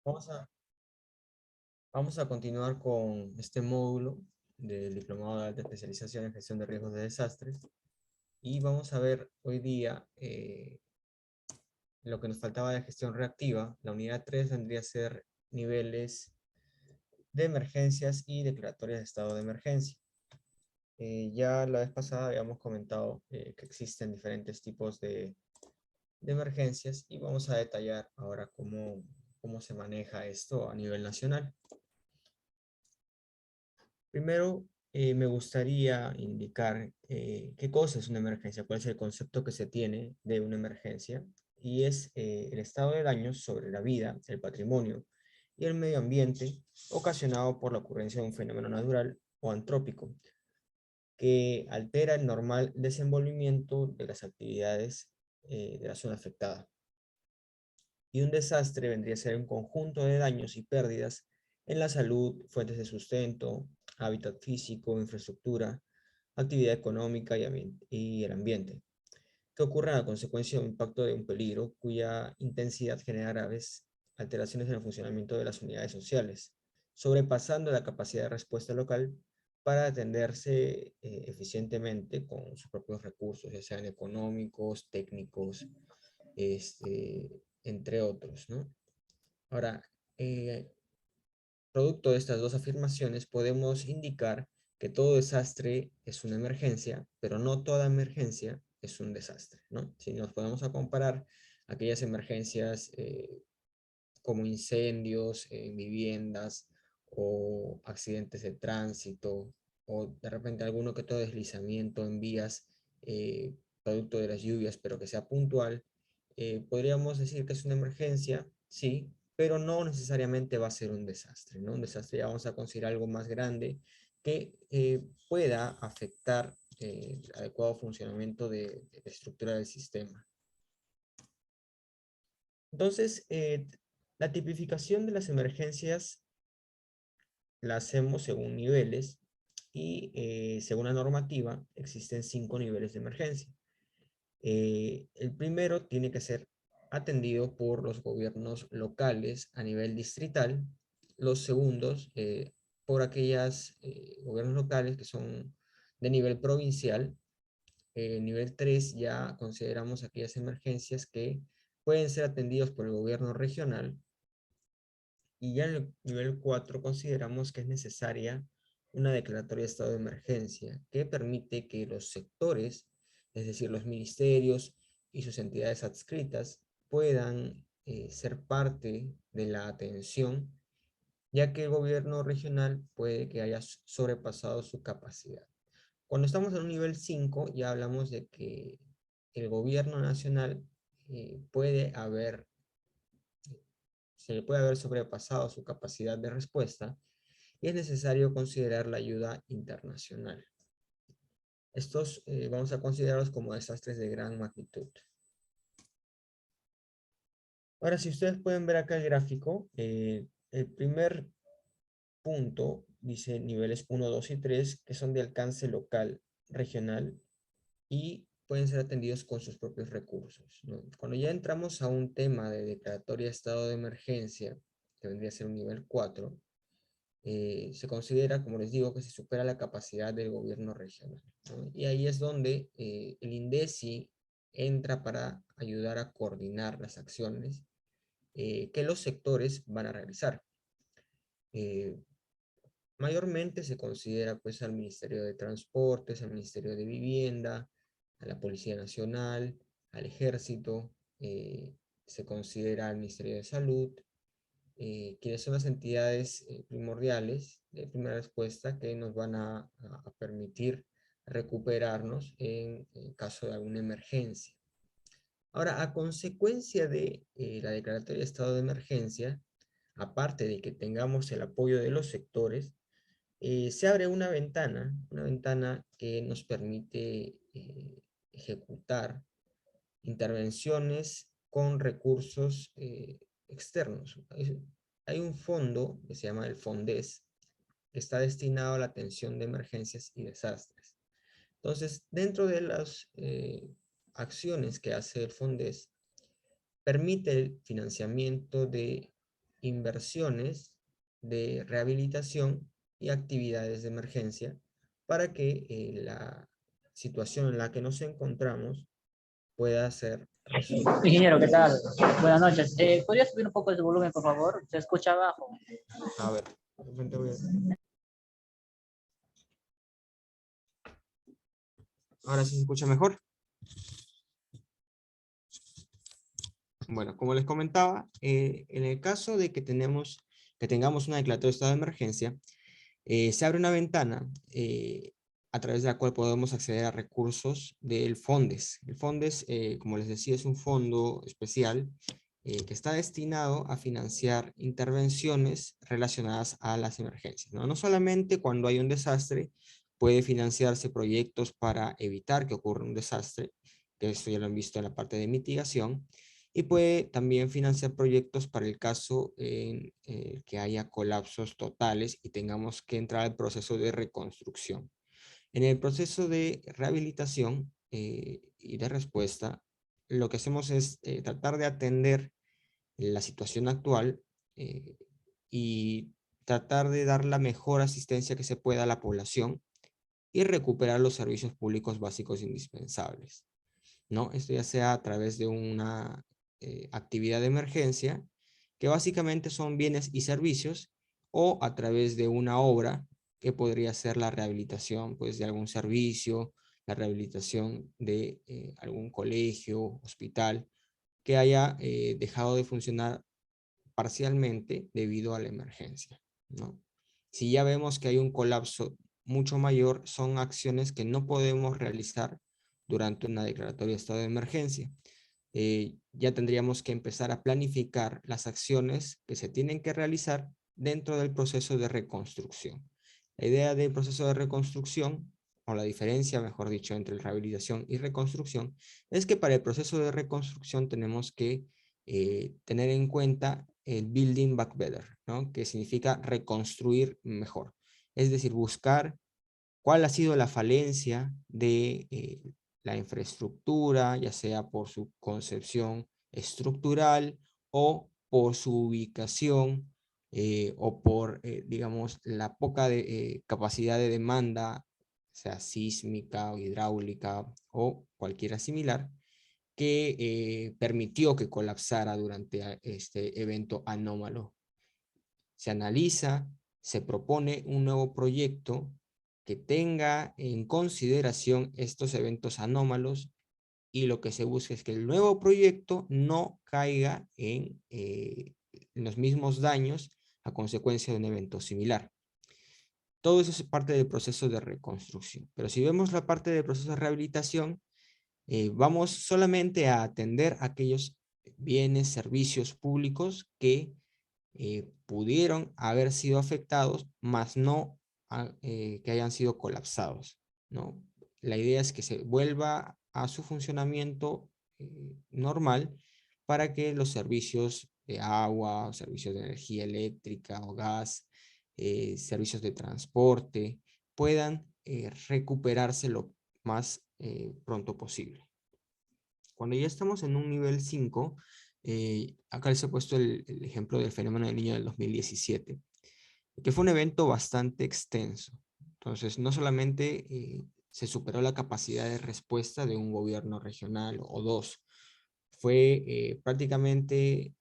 Vamos a, vamos a continuar con este módulo del Diplomado de Alta Especialización en Gestión de Riesgos de Desastres y vamos a ver hoy día lo que nos faltaba de gestión reactiva. La unidad 3 vendría a ser niveles de emergencias y declaratorias de estado de emergencia. Ya la vez pasada habíamos comentado que existen diferentes tipos de emergencias y vamos a detallar ahora cómo se maneja esto a nivel nacional. Primero, me gustaría indicar qué cosa es una emergencia, cuál es el concepto que se tiene de una emergencia, y es el estado de daños sobre la vida, el patrimonio y el medio ambiente ocasionado por la ocurrencia de un fenómeno natural o antrópico que altera el normal desenvolvimiento de las actividades de la zona afectada. Y un desastre vendría a ser un conjunto de daños y pérdidas en la salud, fuentes de sustento, hábitat físico, infraestructura, actividad económica y el ambiente, que ocurren a consecuencia de un impacto de un peligro cuya intensidad genera graves alteraciones en el funcionamiento de las unidades sociales, sobrepasando la capacidad de respuesta local para atenderse eficientemente con sus propios recursos, ya sean económicos, técnicos, entre otros, ¿no? Ahora, eh, producto de estas dos afirmaciones, podemos indicar que todo desastre es una emergencia, pero no toda emergencia es un desastre, ¿no? Si nos podemos a comparar aquellas emergencias como incendios en viviendas o accidentes de tránsito o de repente alguno que otro deslizamiento en vías producto de las lluvias, pero que sea puntual, podríamos decir que es una emergencia, sí, pero no necesariamente va a ser un desastre, ¿no? Un desastre ya vamos a considerar algo más grande que pueda afectar el adecuado funcionamiento de la estructura del sistema. Entonces, la tipificación de las emergencias la hacemos según niveles y según la normativa existen 5 niveles de emergencia. El primero tiene que ser atendido por los gobiernos locales a nivel distrital, los segundos por aquellas gobiernos locales que son de nivel provincial. Nivel 3 ya consideramos aquellas emergencias que pueden ser atendidos por el gobierno regional. Y ya en el nivel 4 consideramos que es necesaria una declaratoria de estado de emergencia que permite que los sectores, es decir, los ministerios y sus entidades adscritas, puedan ser parte de la atención, ya que el gobierno regional puede que haya sobrepasado su capacidad. Cuando estamos en un nivel 5 ya hablamos de que el gobierno nacional puede haber se le puede haber sobrepasado su capacidad de respuesta y es necesario considerar la ayuda internacional. Estos vamos a considerarlos como desastres de gran magnitud. Ahora, si ustedes pueden ver acá el gráfico, el primer punto dice niveles 1, 2 y 3, que son de alcance local, regional, y pueden ser atendidos con sus propios recursos, ¿no? Cuando ya entramos a un tema de declaratoria de estado de emergencia, que vendría a ser un nivel 4, se considera, como les digo, que se supera la capacidad del gobierno regional, ¿no? Y ahí es donde el INDECI entra para ayudar a coordinar las acciones que los sectores van a realizar. Eh, Mayormente se considera pues al Ministerio de Transportes, al Ministerio de Vivienda, a la Policía Nacional, al Ejército, se considera al Ministerio de Salud, quienes son las entidades primordiales de primera respuesta que nos van a permitir recuperarnos en caso de alguna emergencia. Ahora, a consecuencia de la declaratoria de estado de emergencia, aparte de que tengamos el apoyo de los sectores, se abre una ventana que nos permite ejecutar intervenciones con recursos externos. Hay un fondo que se llama el FONDES, que está destinado a la atención de emergencias y desastres. Entonces, dentro de las acciones que hace el FONDES, permite el financiamiento de inversiones de rehabilitación y actividades de emergencia para que la situación en la que nos encontramos pueda ser resuelta. Ingeniero, ¿qué tal? Buenas noches. ¿Podría subir un poco el volumen, por favor? Se escucha abajo. A ver, de repente ahora sí se escucha mejor. Bueno, como les comentaba, en el caso de que tengamos una declaratoria de estado de emergencia, se abre una ventana a través de la cual podemos acceder a recursos del FONDES. El FONDES, como les decía, es un fondo especial que está destinado a financiar intervenciones relacionadas a las emergencias, ¿no? No solamente cuando hay un desastre, puede financiarse proyectos para evitar que ocurra un desastre, que esto ya lo han visto en la parte de mitigación, y puede también financiar proyectos para el caso en que haya colapsos totales y tengamos que entrar al proceso de reconstrucción. En el proceso de rehabilitación y de respuesta, lo que hacemos es tratar de atender la situación actual y tratar de dar la mejor asistencia que se pueda a la población y recuperar los servicios públicos básicos indispensables, ¿no? Esto ya sea a través de una actividad de emergencia, que básicamente son bienes y servicios, o a través de una obra que podría ser la rehabilitación pues, de algún servicio, la rehabilitación de algún colegio, hospital, que haya dejado de funcionar parcialmente debido a la emergencia, ¿no? Si ya vemos que hay un colapso mucho mayor, son acciones que no podemos realizar durante una declaratoria de estado de emergencia. Ya tendríamos que empezar a planificar las acciones que se tienen que realizar dentro del proceso de reconstrucción. La idea del proceso de reconstrucción, o la diferencia, mejor dicho, entre rehabilitación y reconstrucción, es que para el proceso de reconstrucción tenemos que tener en cuenta el building back better, ¿no? Que significa reconstruir mejor. Es decir, buscar cuál ha sido la falencia de la infraestructura, ya sea por su concepción estructural o por su ubicación o por, digamos, la poca capacidad de demanda, sea sísmica o hidráulica o cualquiera similar, que permitió que colapsara durante este evento anómalo. Se analiza, se propone un nuevo proyecto que tenga en consideración estos eventos anómalos y lo que se busca es que el nuevo proyecto no caiga en los mismos daños a consecuencia de un evento similar. Todo eso es parte del proceso de reconstrucción. Pero si vemos la parte del proceso de rehabilitación, vamos solamente a atender aquellos bienes, servicios públicos que pudieron haber sido afectados, mas no que hayan sido colapsados, ¿no? La idea es que se vuelva a su funcionamiento normal para que los servicios de agua, servicios de energía eléctrica o gas, servicios de transporte, puedan recuperarse lo más pronto posible. Cuando ya estamos en un nivel 5, acá les he puesto el ejemplo del fenómeno del Niño del 2017, que fue un evento bastante extenso. Entonces, no solamente se superó la capacidad de respuesta de un gobierno regional o dos, fue prácticamente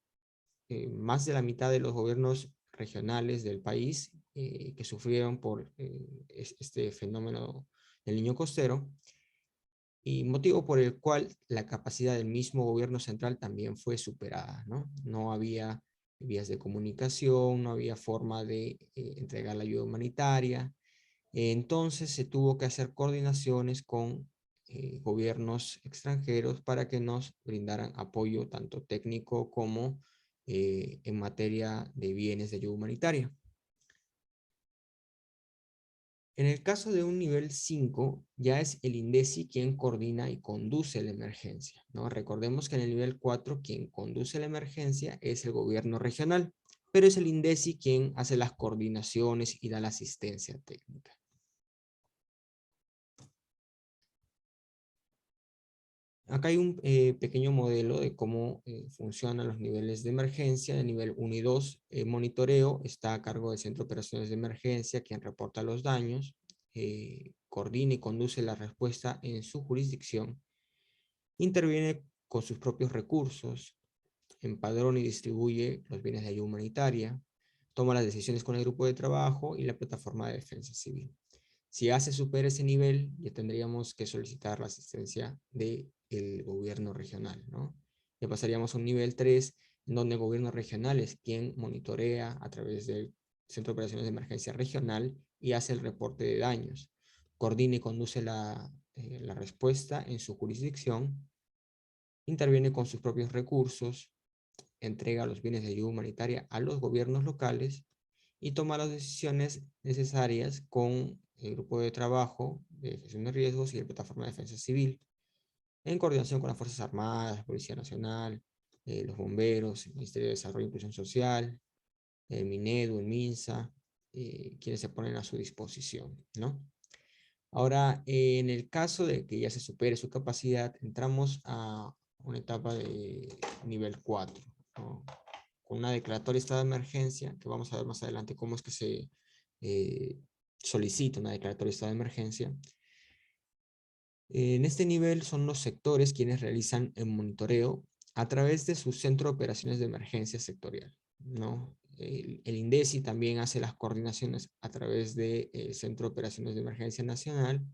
más de la mitad de los gobiernos regionales del país que sufrieron por este fenómeno del niño costero, y motivo por el cual la capacidad del mismo gobierno central también fue superada, ¿no? No había vías de comunicación, no había forma de entregar la ayuda humanitaria, entonces se tuvo que hacer coordinaciones con gobiernos extranjeros para que nos brindaran apoyo tanto técnico como en materia de bienes de ayuda humanitaria. En el caso de un nivel 5, ya es el INDECI quien coordina y conduce la emergencia, ¿no? Recordemos que en el nivel 4 quien conduce la emergencia es el gobierno regional, pero es el INDECI quien hace las coordinaciones y da la asistencia técnica. Acá hay un pequeño modelo de cómo funcionan los niveles de emergencia. El nivel 1 y 2, monitoreo, está a cargo del Centro de Operaciones de Emergencia, quien reporta los daños, coordina y conduce la respuesta en su jurisdicción, interviene con sus propios recursos, empadrona y distribuye los bienes de ayuda humanitaria, toma las decisiones con el grupo de trabajo y la plataforma de defensa civil. Si ya se supera ese nivel, ya tendríamos que solicitar la asistencia del gobierno regional, ¿no? Ya pasaríamos a un nivel 3, en donde el gobierno regional es quien monitorea a través del Centro de Operaciones de Emergencia Regional y hace el reporte de daños. Coordina y conduce la respuesta en su jurisdicción, interviene con sus propios recursos, entrega los bienes de ayuda humanitaria a los gobiernos locales y toma las decisiones necesarias con el grupo de trabajo de gestión de riesgos y la plataforma de defensa civil, en coordinación con las Fuerzas Armadas, Policía Nacional, los bomberos, el Ministerio de Desarrollo e Inclusión Social, el Minedu, el MINSA, quienes se ponen a su disposición, ¿no? Ahora, en el caso de que ya se supere su capacidad, entramos a una etapa de nivel 4, ¿no? Con una declaratoria de estado de emergencia, que vamos a ver más adelante cómo es que se eh, solicita una declaratoria de estado de emergencia. En este nivel son los sectores quienes realizan el monitoreo a través de su centro de operaciones de emergencia sectorial, ¿no? El INDECI también hace las coordinaciones a través del Centro de Operaciones de Emergencia Nacional,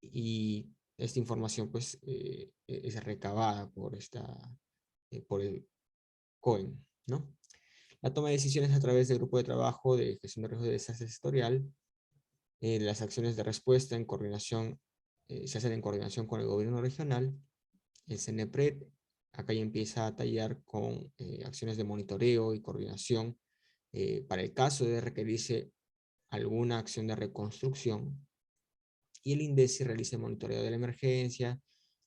y esta información pues es recabada por el COEN, ¿no? La toma de decisiones a través del grupo de trabajo de gestión de riesgos de desastre sectorial, las acciones de respuesta en coordinación, se hacen en coordinación con el gobierno regional, el CENEPRED, acá ya empieza a tallar con acciones de monitoreo y coordinación para el caso de requerirse alguna acción de reconstrucción, y el INDECI realiza el monitoreo de la emergencia,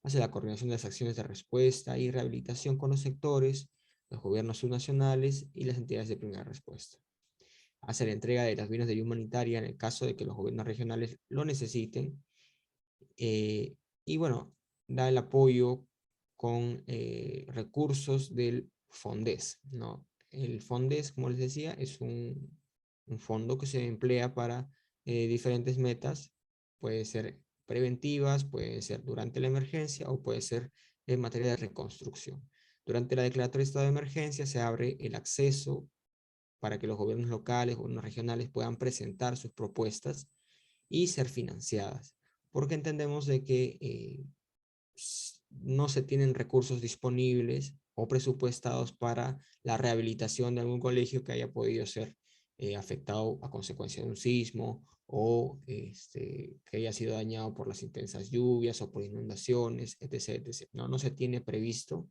hace la coordinación de las acciones de respuesta y rehabilitación con los sectores, los gobiernos subnacionales y las entidades de primera respuesta. Hace la entrega de las bienes de ayuda humanitaria en el caso de que los gobiernos regionales lo necesiten. Y bueno, da el apoyo con recursos del FONDES, ¿no? El FONDES, como les decía, es un fondo que se emplea para diferentes metas. Puede ser preventivas, puede ser durante la emergencia o puede ser en materia de reconstrucción. Durante la declaratoria de estado de emergencia se abre el acceso para que los gobiernos locales, gobiernos regionales puedan presentar sus propuestas y ser financiadas, porque entendemos de que no se tienen recursos disponibles o presupuestados para la rehabilitación de algún colegio que haya podido ser afectado a consecuencia de un sismo, o que haya sido dañado por las intensas lluvias o por inundaciones, etc., etc. No, no se tiene previsto,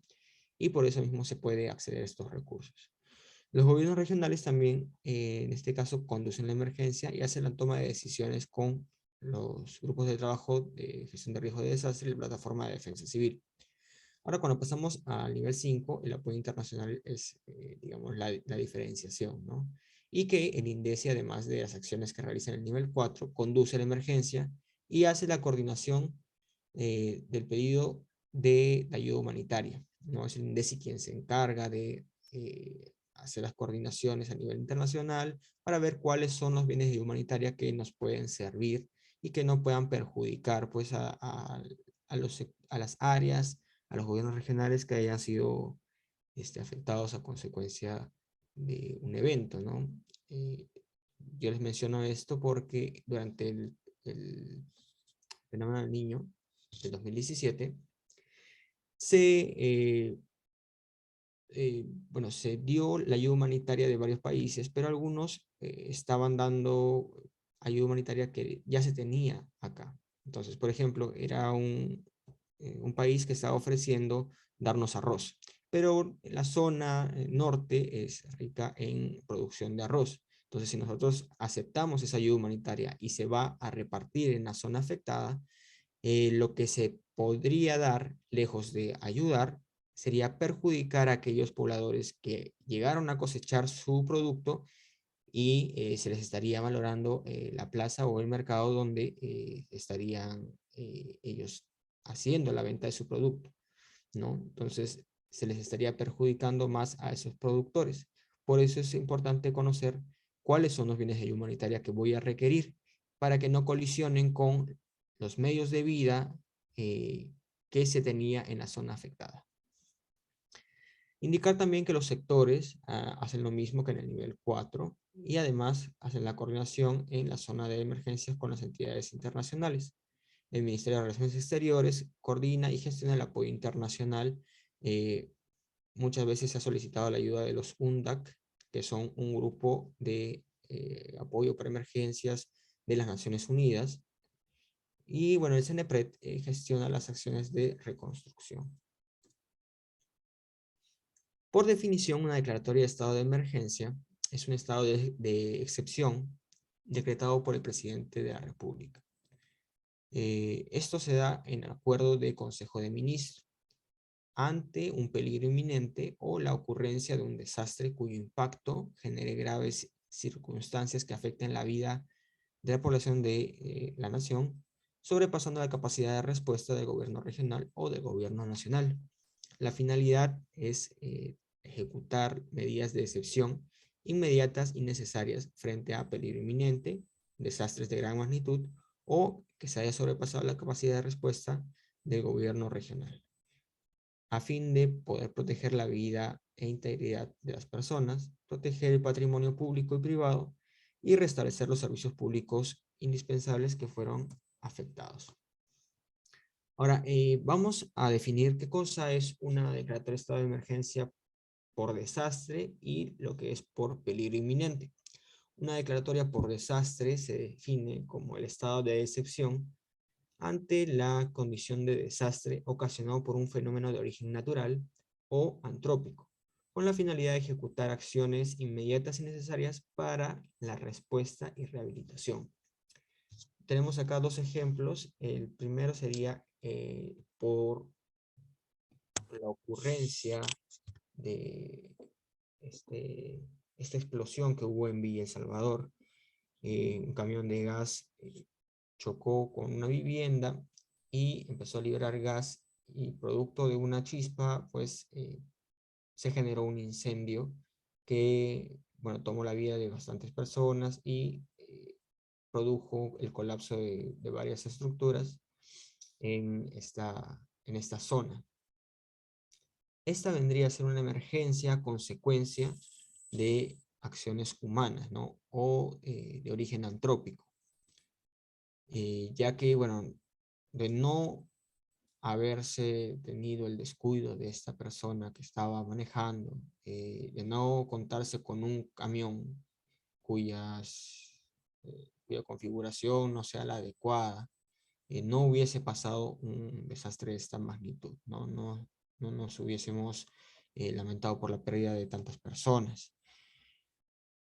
y por eso mismo se puede acceder a estos recursos. Los gobiernos regionales también, en este caso, conducen la emergencia y hacen la toma de decisiones con los grupos de trabajo de gestión de riesgo de desastre y la plataforma de defensa civil. Ahora, cuando pasamos al nivel 5, el apoyo internacional es, digamos, la diferenciación, ¿no? Y que el INDECI, además de las acciones que realiza en el nivel 4, conduce la emergencia y hace la coordinación del pedido de la ayuda humanitaria, ¿no? Es el INDECI quien se encarga de hacer las coordinaciones a nivel internacional para ver cuáles son los bienes de ayuda humanitaria que nos pueden servir y que no puedan perjudicar pues a las áreas, a los gobiernos regionales que hayan sido afectados a consecuencia de un evento, ¿no? Yo les menciono esto porque durante el fenómeno del niño del 2017 se bueno, se dio la ayuda humanitaria de varios países, pero algunos estaban dando ayuda humanitaria que ya se tenía acá. Entonces, por ejemplo, era un país que estaba ofreciendo darnos arroz, pero la zona norte es rica en producción de arroz. Entonces, si nosotros aceptamos esa ayuda humanitaria y se va a repartir en la zona afectada, lo que se podría dar, lejos de ayudar, sería perjudicar a aquellos pobladores que llegaron a cosechar su producto, y se les estaría valorando la plaza o el mercado donde estarían ellos haciendo la venta de su producto. ¿no? Entonces, se les estaría perjudicando más a esos productores. Por eso es importante conocer cuáles son los bienes de ayuda humanitaria que voy a requerir para que no colisionen con los medios de vida que se tenía en la zona afectada. Indicar también que los sectores hacen lo mismo que en el nivel 4 y además hacen la coordinación en la zona de emergencias con las entidades internacionales. El Ministerio de Relaciones Exteriores coordina y gestiona el apoyo internacional. Muchas veces se ha solicitado la ayuda de los UNDAC, que son un grupo de apoyo para emergencias de las Naciones Unidas. Y bueno, el CENEPRED gestiona las acciones de reconstrucción. Por definición, una declaratoria de estado de emergencia es un estado de excepción decretado por el presidente de la República. Esto se da en acuerdo de Consejo de Ministros ante un peligro inminente o la ocurrencia de un desastre cuyo impacto genere graves circunstancias que afecten la vida de la población de la nación, sobrepasando la capacidad de respuesta del gobierno regional o del gobierno nacional. La finalidad es ejecutar medidas de excepción inmediatas y necesarias frente a peligro inminente, desastres de gran magnitud o que se haya sobrepasado la capacidad de respuesta del gobierno regional, a fin de poder proteger la vida e integridad de las personas, proteger el patrimonio público y privado y restablecer los servicios públicos indispensables que fueron afectados. Ahora, vamos a definir qué cosa es una declaratoria de estado de emergencia por desastre y lo que es por peligro inminente. Una declaratoria por desastre se define como el estado de excepción ante la condición de desastre ocasionado por un fenómeno de origen natural o antrópico, con la finalidad de ejecutar acciones inmediatas y necesarias para la respuesta y rehabilitación. Tenemos acá dos ejemplos. El primero sería por la ocurrencia de esta explosión que hubo en Villa El Salvador. Un camión de gas chocó con una vivienda y empezó a liberar gas, y producto de una chispa, pues se generó un incendio que, bueno, tomó la vida de bastantes personas y produjo el colapso de varias estructuras en esta zona. Esta vendría a ser una emergencia a consecuencia de acciones humanas, ¿no? O de origen antrópico. Ya que, bueno, de no haberse tenido el descuido de esta persona que estaba manejando, de no contarse con un camión cuya configuración no sea la adecuada, no hubiese pasado un desastre de esta magnitud, ¿no? No nos hubiésemos lamentado por la pérdida de tantas personas.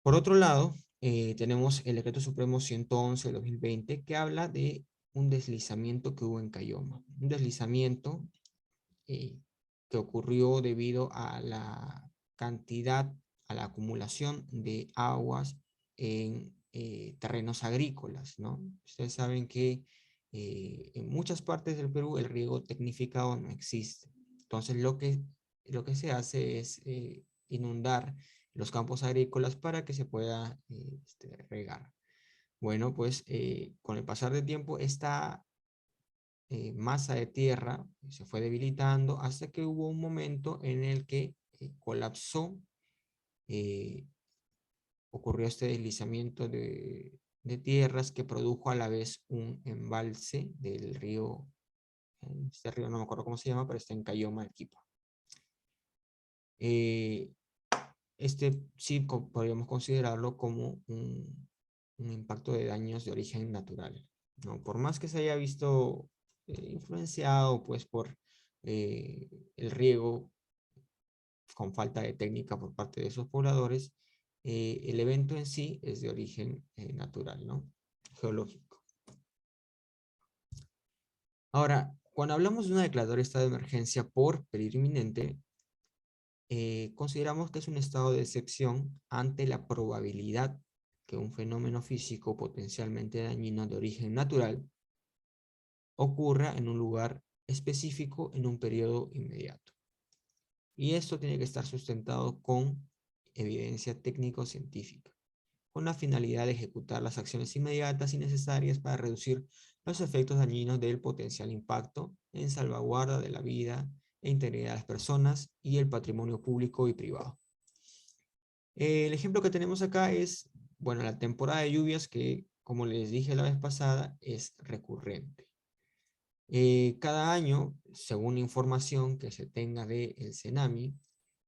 Por otro lado, tenemos el Decreto Supremo 111 de 2020 que habla de un deslizamiento que hubo en Cayoma. Un deslizamiento que ocurrió debido a la cantidad, a la acumulación de aguas en terrenos agrícolas, ¿no? Ustedes saben que en muchas partes del Perú el riego tecnificado no existe. Entonces lo que se hace es inundar los campos agrícolas para que se pueda regar. Bueno, pues con el pasar del tiempo esta masa de tierra se fue debilitando hasta que hubo un momento en el que colapsó, ocurrió este deslizamiento de tierras que produjo a la vez un embalse del río, este río no me acuerdo cómo se llama, pero está en Cayoma, Arequipa. Este sí podríamos considerarlo como un impacto de daños de origen natural, ¿no? Por más que se haya visto influenciado pues por el riego con falta de técnica por parte de esos pobladores, el evento en sí es de origen natural, ¿no? Geológico. Ahora, cuando hablamos de una declaratoria de estado de emergencia por peligro inminente, consideramos que es un estado de excepción ante la probabilidad que un fenómeno físico potencialmente dañino de origen natural ocurra en un lugar específico en un periodo inmediato. Y esto tiene que estar sustentado con evidencia técnico-científica, con la finalidad de ejecutar las acciones inmediatas y necesarias para reducir los efectos dañinos del potencial impacto en salvaguarda de la vida e integridad de las personas y el patrimonio público y privado. El ejemplo que tenemos acá es, bueno, la temporada de lluvias que, como les dije la vez pasada, es recurrente. Cada año, según información que se tenga del CENAMI,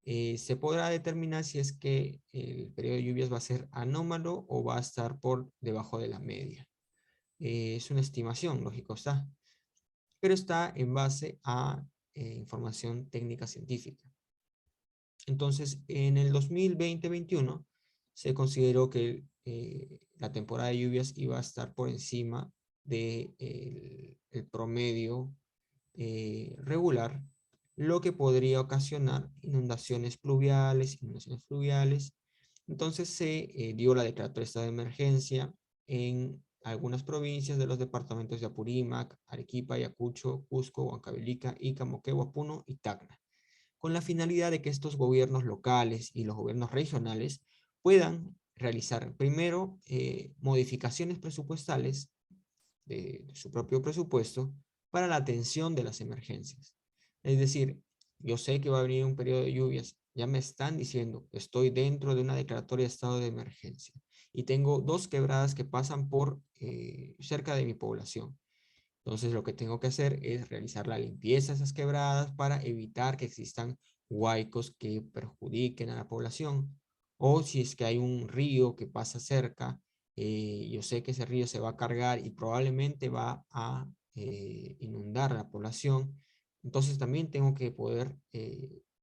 se podrá determinar si es que el periodo de lluvias va a ser anómalo o va a estar por debajo de la media. Es una estimación, lógico está, pero está en base a información técnica científica. Entonces, en el 2020-21 se consideró que la temporada de lluvias iba a estar por encima del el promedio regular, lo que podría ocasionar inundaciones pluviales, Entonces se dio la declaratoria de estado de emergencia en algunas provincias de los departamentos de Apurímac, Arequipa, Ayacucho, Cusco, Huancavelica, Ica, Moquegua, Puno y Tacna, con la finalidad de que estos gobiernos locales y los gobiernos regionales puedan realizar primero modificaciones presupuestales de su propio presupuesto para la atención de las emergencias. Es decir, yo sé que va a venir un periodo de lluvias, ya me están diciendo, estoy dentro de una declaratoria de estado de emergencia y tengo 2 quebradas que pasan por cerca de mi población. Entonces lo que tengo que hacer es realizar la limpieza de esas quebradas para evitar que existan huaicos que perjudiquen a la población. O si es que hay un río que pasa cerca, yo sé que ese río se va a cargar y probablemente va a inundar a la población. Entonces también tengo que poder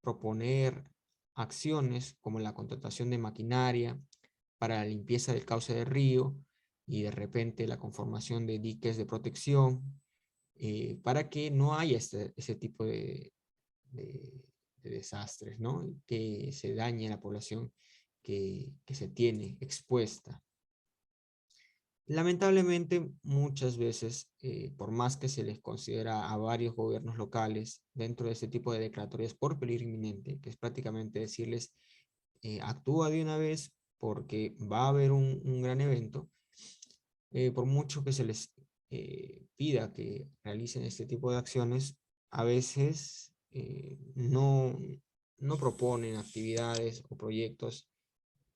proponer acciones como la contratación de maquinaria para la limpieza del cauce del río y de repente la conformación de diques de protección para que no haya ese tipo de desastres, ¿no? Que se dañe la población que se tiene expuesta. Lamentablemente, muchas veces, por más que se les considera a varios gobiernos locales dentro de este tipo de declaratorias por peligro inminente, que es prácticamente decirles, actúa de una vez porque va a haber un gran evento, por mucho que se les pida que realicen este tipo de acciones, a veces no proponen actividades o proyectos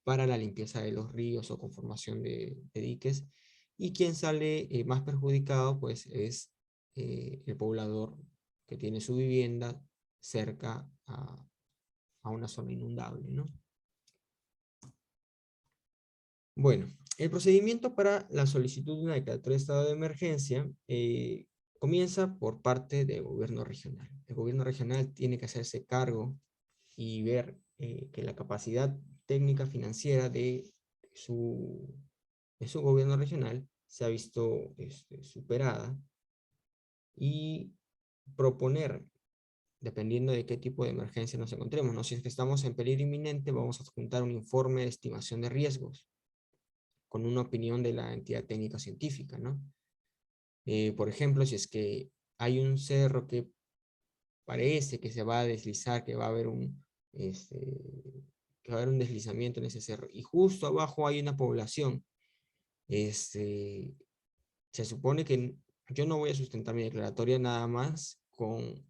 para la limpieza de los ríos o conformación de diques, y quien sale más perjudicado pues es el poblador que tiene su vivienda cerca a una zona inundable, ¿no? Bueno, el procedimiento para la solicitud de una declaratoria de estado de emergencia comienza por parte del gobierno regional. El gobierno regional tiene que hacerse cargo y ver que la capacidad técnica financiera su, de su gobierno regional se ha visto superada y proponer, dependiendo de qué tipo de emergencia nos encontremos, ¿no? Si es que estamos en peligro inminente, vamos a adjuntar un informe de estimación de riesgos con una opinión de la entidad técnica científica, ¿no? Por ejemplo, si es que hay un cerro que parece que se va a deslizar, que va a haber que va a haber un deslizamiento en ese cerro, y justo abajo hay una población, se supone que yo no voy a sustentar mi declaratoria nada más con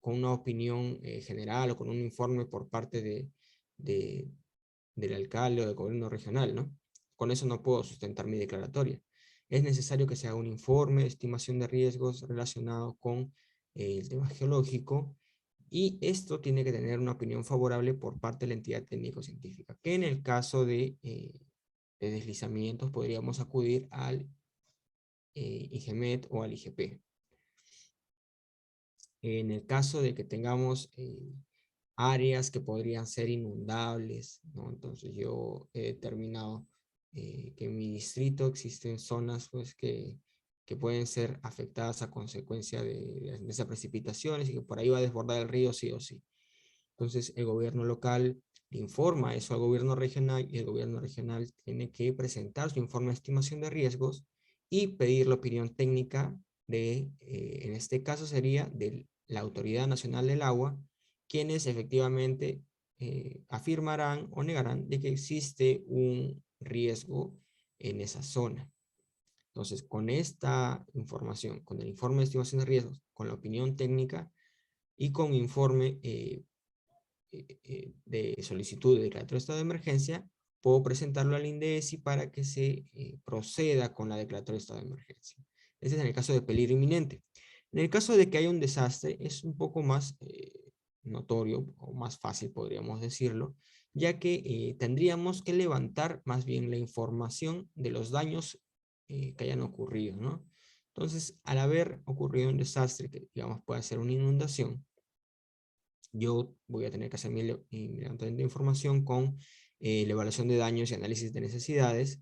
una opinión general o con un informe por parte del alcalde o del gobierno regional, ¿no? Con eso no puedo sustentar mi declaratoria. Es necesario que se haga un informe de estimación de riesgos relacionado con el tema geológico, y esto tiene que tener una opinión favorable por parte de la entidad técnico-científica, que en el caso de deslizamientos podríamos acudir al IGEMET o al IGP. En el caso de que tengamos áreas que podrían ser inundables, ¿no? Entonces yo he determinado que en mi distrito existen zonas pues, que pueden ser afectadas a consecuencia de esas precipitaciones y que por ahí va a desbordar el río sí o sí. Entonces el gobierno local informa eso al gobierno regional y el gobierno regional tiene que presentar su informe de estimación de riesgos y pedir la opinión técnica en este caso sería de la Autoridad Nacional del Agua, quienes efectivamente afirmarán o negarán de que existe un riesgo en esa zona. Entonces, con esta información, con el informe de estimación de riesgos, con la opinión técnica y con informe de solicitud de declaratoria de estado de emergencia, puedo presentarlo al INDECI para que se proceda con la declaratoria de estado de emergencia. Ese es en el caso de peligro inminente. En el caso de que haya un desastre, es un poco más notorio o más fácil, podríamos decirlo, ya que tendríamos que levantar más bien la información de los daños que hayan ocurrido, ¿no? Entonces, al haber ocurrido un desastre, que digamos puede ser una inundación, yo voy a tener que hacer mi levantamiento de información con la evaluación de daños y análisis de necesidades,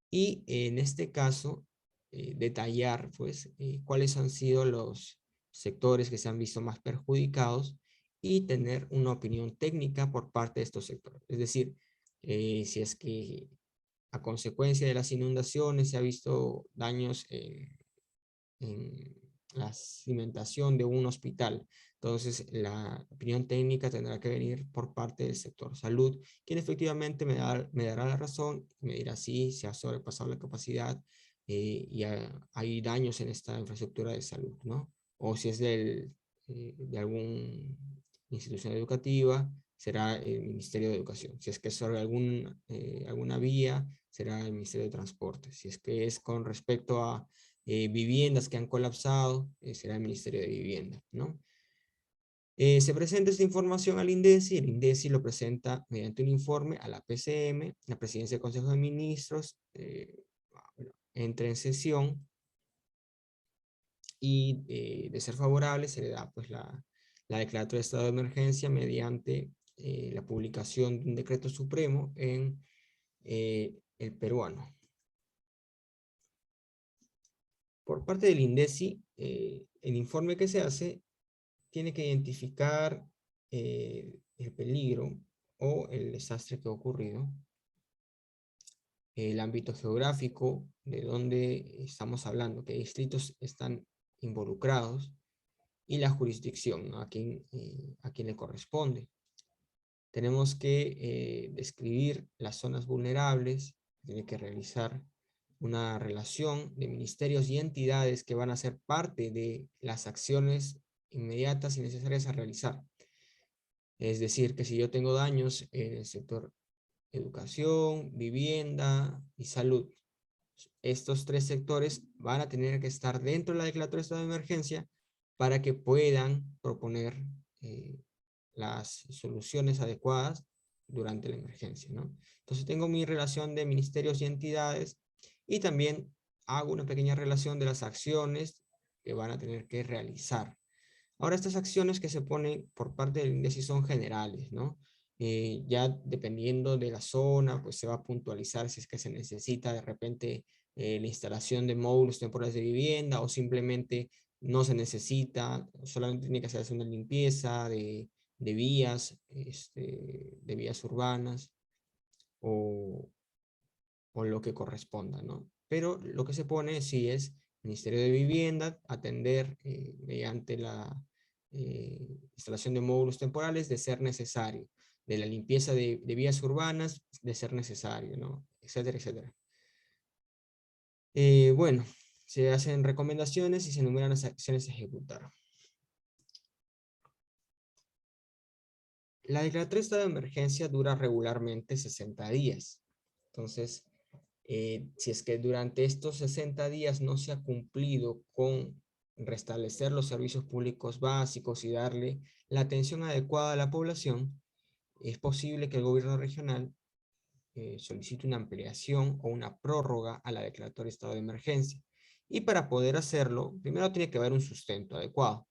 y en este caso detallar pues cuáles han sido los sectores que se han visto más perjudicados y tener una opinión técnica por parte de estos sectores. Es decir, si es que a consecuencia de las inundaciones se ha visto daños en la cimentación de un hospital. Entonces, la opinión técnica tendrá que venir por parte del sector salud, quien efectivamente me dará la razón y me dirá si se ha sobrepasado la capacidad y hay daños en esta infraestructura de salud, ¿no? O si es de alguna institución educativa, será el Ministerio de Educación. Si es que es sobre alguna vía, será el Ministerio de Transporte. Si es que es con respecto a viviendas que han colapsado, será el Ministerio de Vivienda, ¿no? Se presenta esta información al INDECI, el INDECI lo presenta mediante un informe a la PCM, la Presidencia del Consejo de Ministros, entra en sesión y de ser favorable se le da pues la declaratoria de estado de emergencia mediante la publicación de un decreto supremo en el peruano. Por parte del INDECI, el informe que se hace tiene que identificar el peligro o el desastre que ha ocurrido, el ámbito geográfico de donde estamos hablando, qué distritos están involucrados y la jurisdicción, ¿no? A quién le corresponde. Tenemos que describir las zonas vulnerables, tiene que realizar una relación de ministerios y entidades que van a ser parte de las acciones inmediatas y necesarias a realizar. Es decir, que si yo tengo daños en el sector educación, vivienda y salud, estos tres sectores van a tener que estar dentro de la declaratoria de estado de emergencia para que puedan proponer las soluciones adecuadas durante la emergencia, ¿no? Entonces tengo mi relación de ministerios y entidades y también hago una pequeña relación de las acciones que van a tener que realizar. Ahora, estas acciones que se ponen por parte del INDECI son generales, ¿no? Ya dependiendo de la zona, pues se va a puntualizar si es que se necesita de repente la instalación de módulos temporales de vivienda o simplemente no se necesita, solamente tiene que hacerse una limpieza de vías, de vías urbanas o, o lo que corresponda, ¿no? Pero lo que se pone sí es Ministerio de Vivienda, atender mediante la instalación de módulos temporales de ser necesario, de la limpieza de vías urbanas de ser necesario, ¿no? Etcétera, etcétera. Bueno, se hacen recomendaciones y se enumeran las acciones a ejecutar. La declaratoria de estado de emergencia dura regularmente 60 días. Entonces, si es que durante estos 60 días no se ha cumplido con restablecer los servicios públicos básicos y darle la atención adecuada a la población, es posible que el gobierno regional solicite una ampliación o una prórroga a la declaratoria de estado de emergencia. Y para poder hacerlo, primero tiene que haber un sustento adecuado.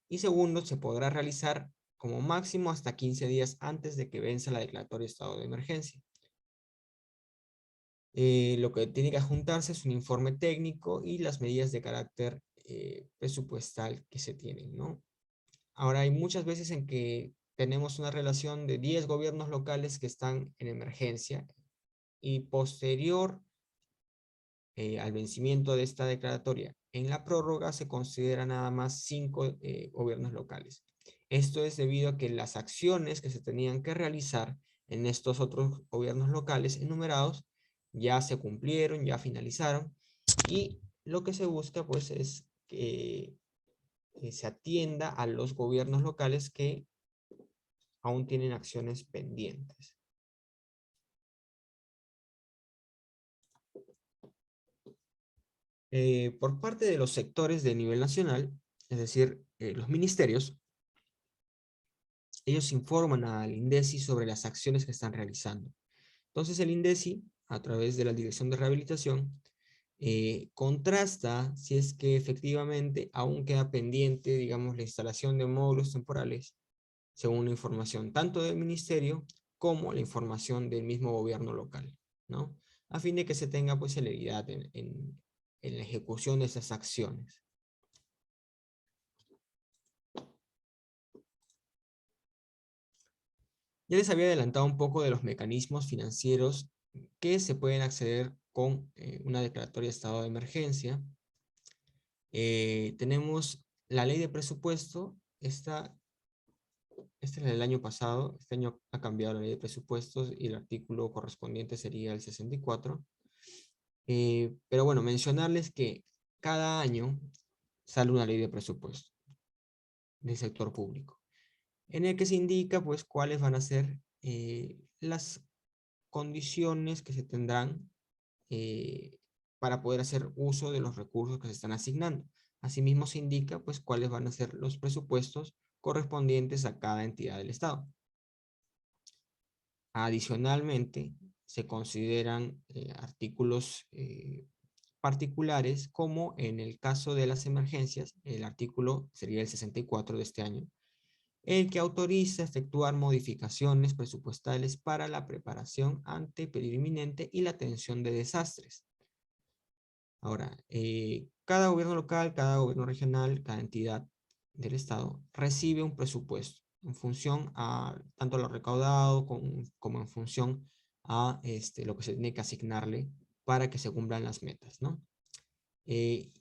Y segundo, se podrá realizar como máximo hasta 15 días antes de que venza la declaratoria de estado de emergencia. Lo que tiene que juntarse es un informe técnico y las medidas de carácter presupuestal que se tienen, ¿no? Ahora, hay muchas veces en que tenemos una relación de 10 gobiernos locales que están en emergencia y posterior al vencimiento de esta declaratoria en la prórroga se considera nada más 5 gobiernos locales. Esto es debido a que las acciones que se tenían que realizar en estos otros gobiernos locales enumerados ya se cumplieron, ya finalizaron, y lo que se busca pues es que se atienda a los gobiernos locales que aún tienen acciones pendientes. Por parte de los sectores de nivel nacional, es decir, los ministerios, ellos informan al INDECI sobre las acciones que están realizando. Entonces el INDECI, a través de la Dirección de Rehabilitación, contrasta si es que efectivamente aún queda pendiente, digamos, la instalación de módulos temporales, según la información tanto del ministerio como la información del mismo gobierno local, ¿no? A fin de que se tenga pues celeridad en la ejecución de esas acciones. Ya les había adelantado un poco de los mecanismos financieros que se pueden acceder con una declaratoria de estado de emergencia. Tenemos la ley de presupuesto. Esta es la del año pasado. Este año ha cambiado la ley de presupuestos y el artículo correspondiente sería el 64. Pero bueno, mencionarles que cada año sale una ley de presupuesto del sector público, en el que se indica pues cuáles van a ser las condiciones que se tendrán para poder hacer uso de los recursos que se están asignando. Asimismo se indica pues cuáles van a ser los presupuestos correspondientes a cada entidad del Estado. Adicionalmente, se consideran artículos particulares, como en el caso de las emergencias, el artículo sería el 64 de este año, el que autoriza efectuar modificaciones presupuestales para la preparación ante peligro inminente y la atención de desastres. Ahora, cada gobierno local, cada gobierno regional, cada entidad del Estado recibe un presupuesto en función a tanto lo recaudado como en función a lo que se tiene que asignarle para que se cumplan las metas, ¿no? Y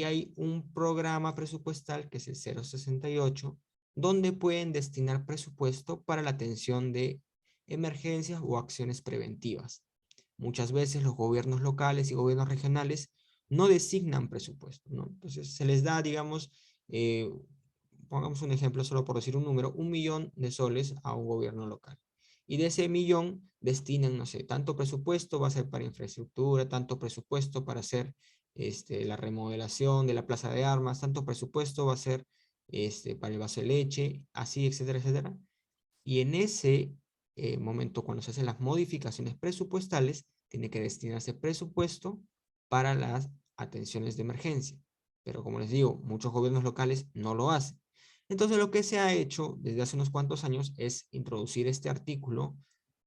hay un programa presupuestal que es el 068, donde pueden destinar presupuesto para la atención de emergencias o acciones preventivas. Muchas veces los gobiernos locales y gobiernos regionales no designan presupuesto, ¿no? Entonces se les da, digamos, pongamos un ejemplo solo por decir un número, 1.000.000 de soles a un gobierno local. Y de ese millón destinan, no sé, tanto presupuesto va a ser para infraestructura, tanto presupuesto para hacer la remodelación de la plaza de armas, tanto presupuesto va a ser para el vaso de leche, así, etcétera, etcétera. Y en ese momento, cuando se hacen las modificaciones presupuestales, tiene que destinarse presupuesto para las atenciones de emergencia. Pero como les digo, muchos gobiernos locales no lo hacen. Entonces lo que se ha hecho desde hace unos cuantos años es introducir este artículo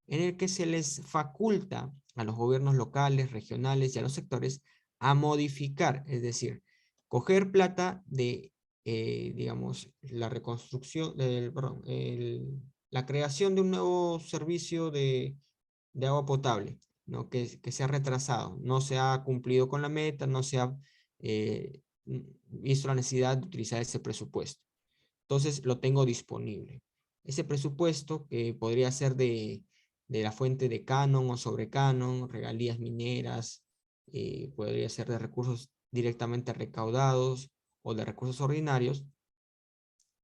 en el que se les faculta a los gobiernos locales, regionales y a los sectores a modificar, es decir, coger plata de, digamos, la reconstrucción, perdón, la creación de un nuevo servicio de agua potable, ¿no? Que se ha retrasado, no se ha cumplido con la meta, no se ha visto la necesidad de utilizar ese presupuesto. Entonces lo tengo disponible. Ese presupuesto que podría ser de la fuente de canon o sobre canon, regalías mineras, podría ser de recursos directamente recaudados o de recursos ordinarios.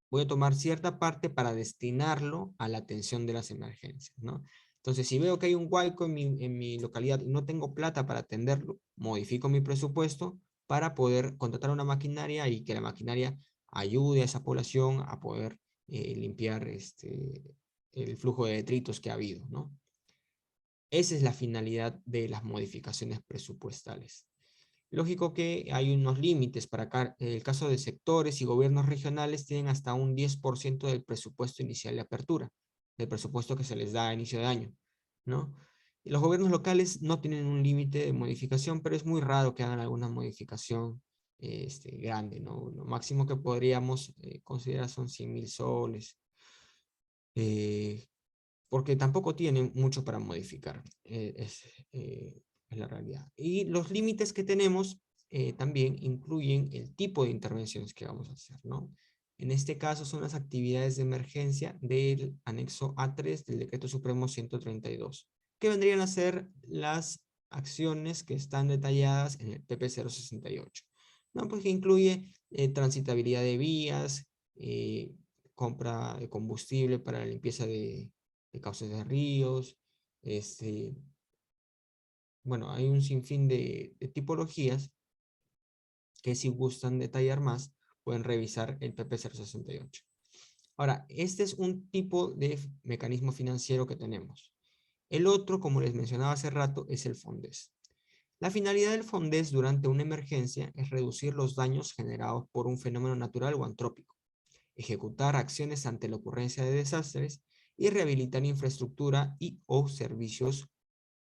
Voy a tomar cierta parte para destinarlo a la atención de las emergencias, ¿no? Entonces, si veo que hay un huaico en mi localidad y no tengo plata para atenderlo, modifico mi presupuesto para poder contratar una maquinaria y que la maquinaria ayude a esa población a poder limpiar el flujo de detritos que ha habido, ¿no? Esa es la finalidad de las modificaciones presupuestales. Lógico que hay unos límites para acá. El caso de sectores y gobiernos regionales tienen hasta un 10% del presupuesto inicial de apertura, del presupuesto que se les da a inicio de año, ¿no? Y los gobiernos locales no tienen un límite de modificación, pero es muy raro que hagan alguna modificación grande, ¿no? Lo máximo que podríamos considerar son 100.000 soles, porque tampoco tienen mucho para modificar, es la realidad. Y los límites que tenemos también incluyen el tipo de intervenciones que vamos a hacer, ¿no? En este caso son las actividades de emergencia del anexo A3 del Decreto Supremo 132, que vendrían a ser las acciones que están detalladas en el PP 068, ¿no? Pues que incluye transitabilidad de vías, compra de combustible para la limpieza de cauces de ríos, bueno, hay un sinfín de tipologías que si gustan detallar más, pueden revisar el PP 068. Ahora, este es un tipo de mecanismo financiero que tenemos. El otro, como les mencionaba hace rato, es el FONDES. La finalidad del FONDES durante una emergencia es reducir los daños generados por un fenómeno natural o antrópico, ejecutar acciones ante la ocurrencia de desastres y rehabilitar infraestructura y o servicios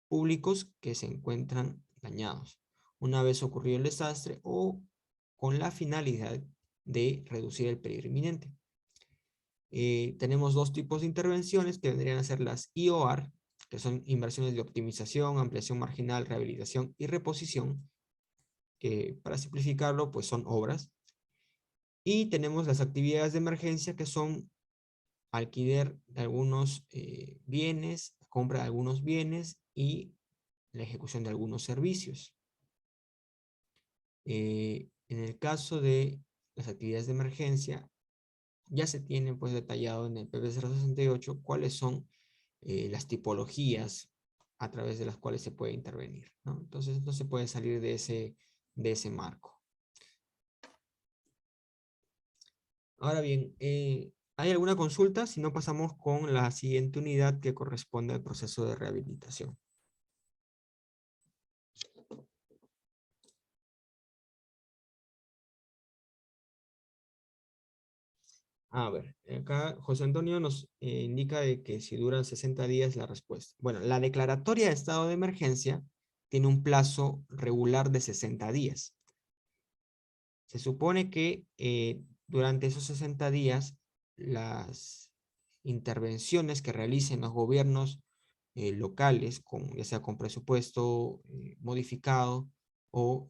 públicos que se encuentran dañados una vez ocurrido el desastre o con la finalidad de reducir el peligro inminente. Tenemos dos tipos de intervenciones que vendrían a ser las IOR, que son inversiones de optimización, ampliación marginal, rehabilitación y reposición, que para simplificarlo pues son obras. Y tenemos las actividades de emergencia, que son alquiler de algunos bienes, compra de algunos bienes y la ejecución de algunos servicios. En el caso de las actividades de emergencia, ya se tienen pues detallado en el PP 068 cuáles son las tipologías a través de las cuales se puede intervenir, ¿no? Entonces no se puede salir de ese marco. Ahora bien, ¿hay alguna consulta? Si no, pasamos con la siguiente unidad que corresponde al proceso de rehabilitación. A ver, acá José Antonio nos indica de que si duran 60 días la respuesta. Bueno, la declaratoria de estado de emergencia tiene un plazo regular de 60 días. Se supone que durante esos 60 días las intervenciones que realicen los gobiernos locales, ya sea con presupuesto modificado o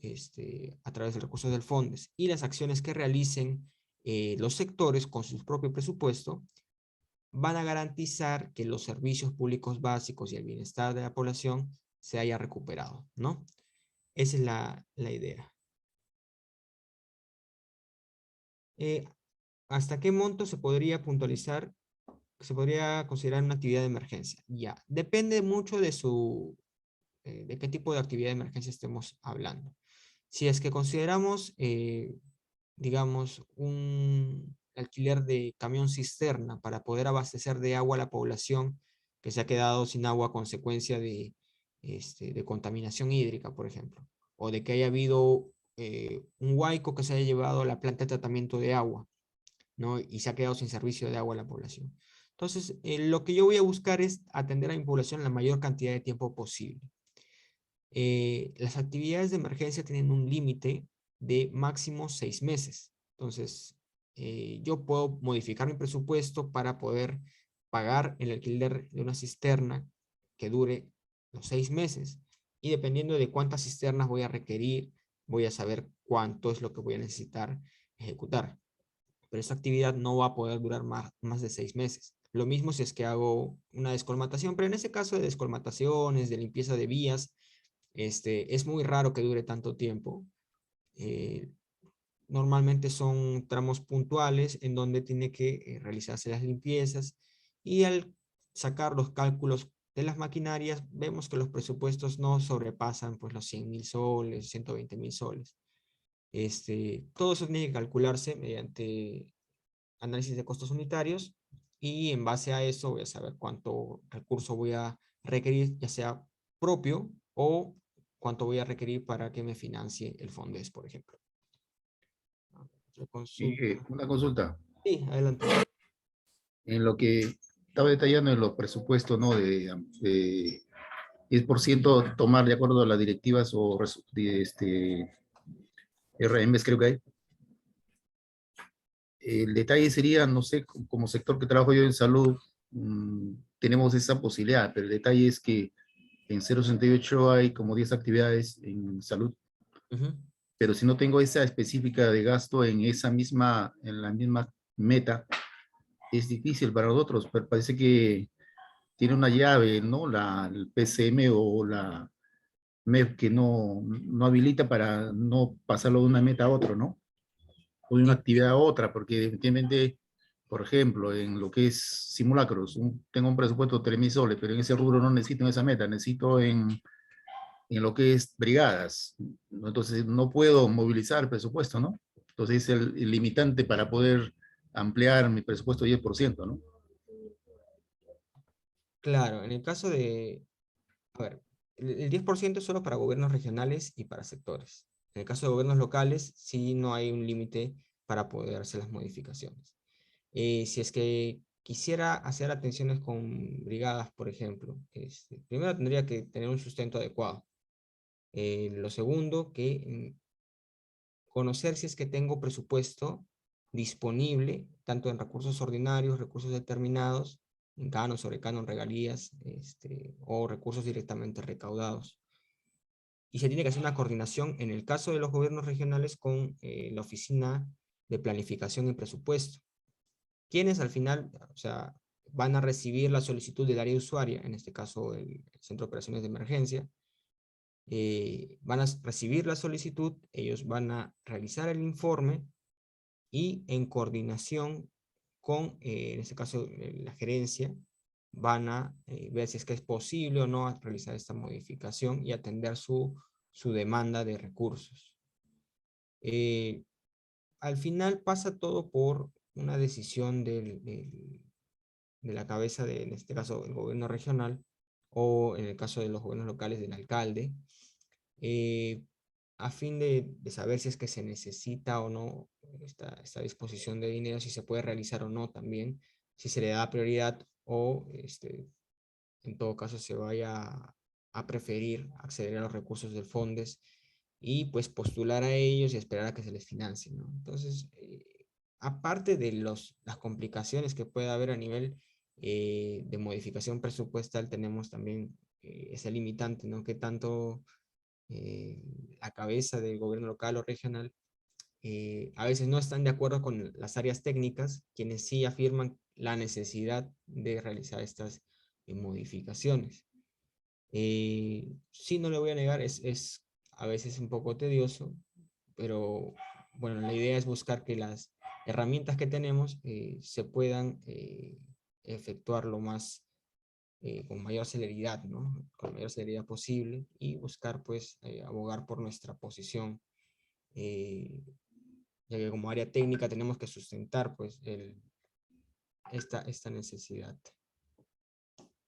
a través de recursos del FONDES, y las acciones que realicen los sectores con su propio presupuesto, van a garantizar que los servicios públicos básicos y el bienestar de la población se haya recuperado, ¿no? Esa es la idea. ¿Hasta qué monto se podría puntualizar, se podría considerar una actividad de emergencia? Ya, depende mucho de qué tipo de actividad de emergencia estemos hablando. Si es que consideramos, digamos, un alquiler de camión cisterna para poder abastecer de agua a la población que se ha quedado sin agua a consecuencia de contaminación hídrica, por ejemplo, o de que haya habido un huaico que se haya llevado a la planta de tratamiento de agua, ¿no? Y se ha quedado sin servicio de agua a la población. Entonces, lo que yo voy a buscar es atender a mi población la mayor cantidad de tiempo posible. Las actividades de emergencia tienen un límite de máximo 6 meses. Entonces, yo puedo modificar mi presupuesto para poder pagar el alquiler de una cisterna que dure los 6 meses. Y dependiendo de cuántas cisternas voy a requerir, voy a saber cuánto es lo que voy a necesitar ejecutar. Pero esta actividad no va a poder durar más de 6 meses. Lo mismo si es que hago una descolmatación, pero en ese caso de descolmataciones, de limpieza de vías, es muy raro que dure tanto tiempo. Eh, Normalmente son tramos puntuales en donde tiene que realizarse las limpiezas, y al sacar los cálculos de las maquinarias vemos que los presupuestos no sobrepasan pues los 100.000 soles, 120.000 soles. Todo eso tiene que calcularse mediante análisis de costos unitarios, y en base a eso voy a saber cuánto recurso voy a requerir, ya sea propio o cuánto voy a requerir para que me financie el FONDES, por ejemplo. Una consulta. Sí, adelante. En lo que estaba detallando en los presupuestos, ¿no? De 10% tomar de acuerdo a las directivas o RMs, creo que hay. El detalle sería, no sé, como sector que trabajo yo en salud, tenemos esa posibilidad, pero el detalle es que en 068 hay como 10 actividades en salud. Uh-huh. pero si no tengo esa específica de gasto en la misma meta, es difícil para nosotros, pero parece que tiene una llave, ¿no? El PCM o la MEP que no habilita para no pasarlo de una meta a otra, ¿no? O de una Sí, actividad a otra, porque definitivamente, por ejemplo, en lo que es simulacros, tengo un presupuesto de 3.000 soles, pero en ese rubro no necesito esa meta, necesito en lo que es brigadas, ¿no? Entonces no puedo movilizar el presupuesto, ¿no? Entonces es el limitante para poder ampliar mi presupuesto 10%, ¿no? claro, en el caso de, a ver, el 10% es solo para gobiernos regionales y para sectores. En el caso de gobiernos locales, sí no hay un límite para poder hacer las modificaciones. Si es que quisiera hacer atenciones con brigadas, por ejemplo, primero tendría que tener un sustento adecuado. Lo segundo, que conocer si es que tengo presupuesto disponible, tanto en recursos ordinarios, recursos determinados, en canon, sobre canon, regalías, o recursos directamente recaudados. Y se tiene que hacer una coordinación, en el caso de los gobiernos regionales, con la Oficina de Planificación y Presupuesto, quienes al final, o sea, van a recibir la solicitud del área usuaria, en este caso el Centro de Operaciones de Emergencia, van a recibir la solicitud, ellos van a realizar el informe y en coordinación con, en este caso, la gerencia, van a ver si es que es posible o no realizar esta modificación y atender su demanda de recursos. Eh, Al final pasa todo por una decisión de la cabeza de, en este caso, el gobierno regional, o en el caso de los gobiernos locales, del alcalde, eh, a fin de saber si es que se necesita o no esta disposición de dinero, si se puede realizar o no también, si se le da prioridad o en todo caso se vaya a preferir acceder a los recursos del FONDES y pues postular a ellos y esperar a que se les financie, ¿no? Entonces, aparte de las complicaciones que puede haber a nivel de modificación presupuestal, tenemos también ese limitante, ¿no? Que tanto eh, la cabeza del gobierno local o regional a veces no están de acuerdo con las áreas técnicas, quienes sí afirman la necesidad de realizar estas modificaciones. Sí, no le voy a negar, es a veces un poco tedioso, pero bueno, la idea es buscar que las herramientas que tenemos se puedan efectuar lo más, con mayor celeridad, ¿no? Con mayor celeridad posible y buscar, pues, abogar por nuestra posición, eh, ya que como área técnica tenemos que sustentar, pues, esta necesidad.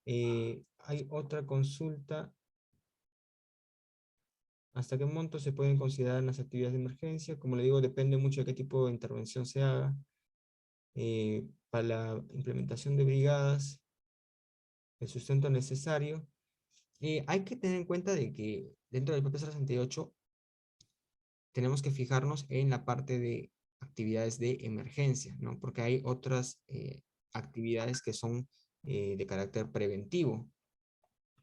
Hay otra consulta. ¿Hasta qué monto se pueden considerar las actividades de emergencia? Como le digo, depende mucho de qué tipo de intervención se haga. Para la implementación de brigadas, el sustento necesario. Hay que tener en cuenta de que dentro del PPC 68 tenemos que fijarnos en la parte de actividades de emergencia, ¿no? Porque hay otras actividades que son de carácter preventivo.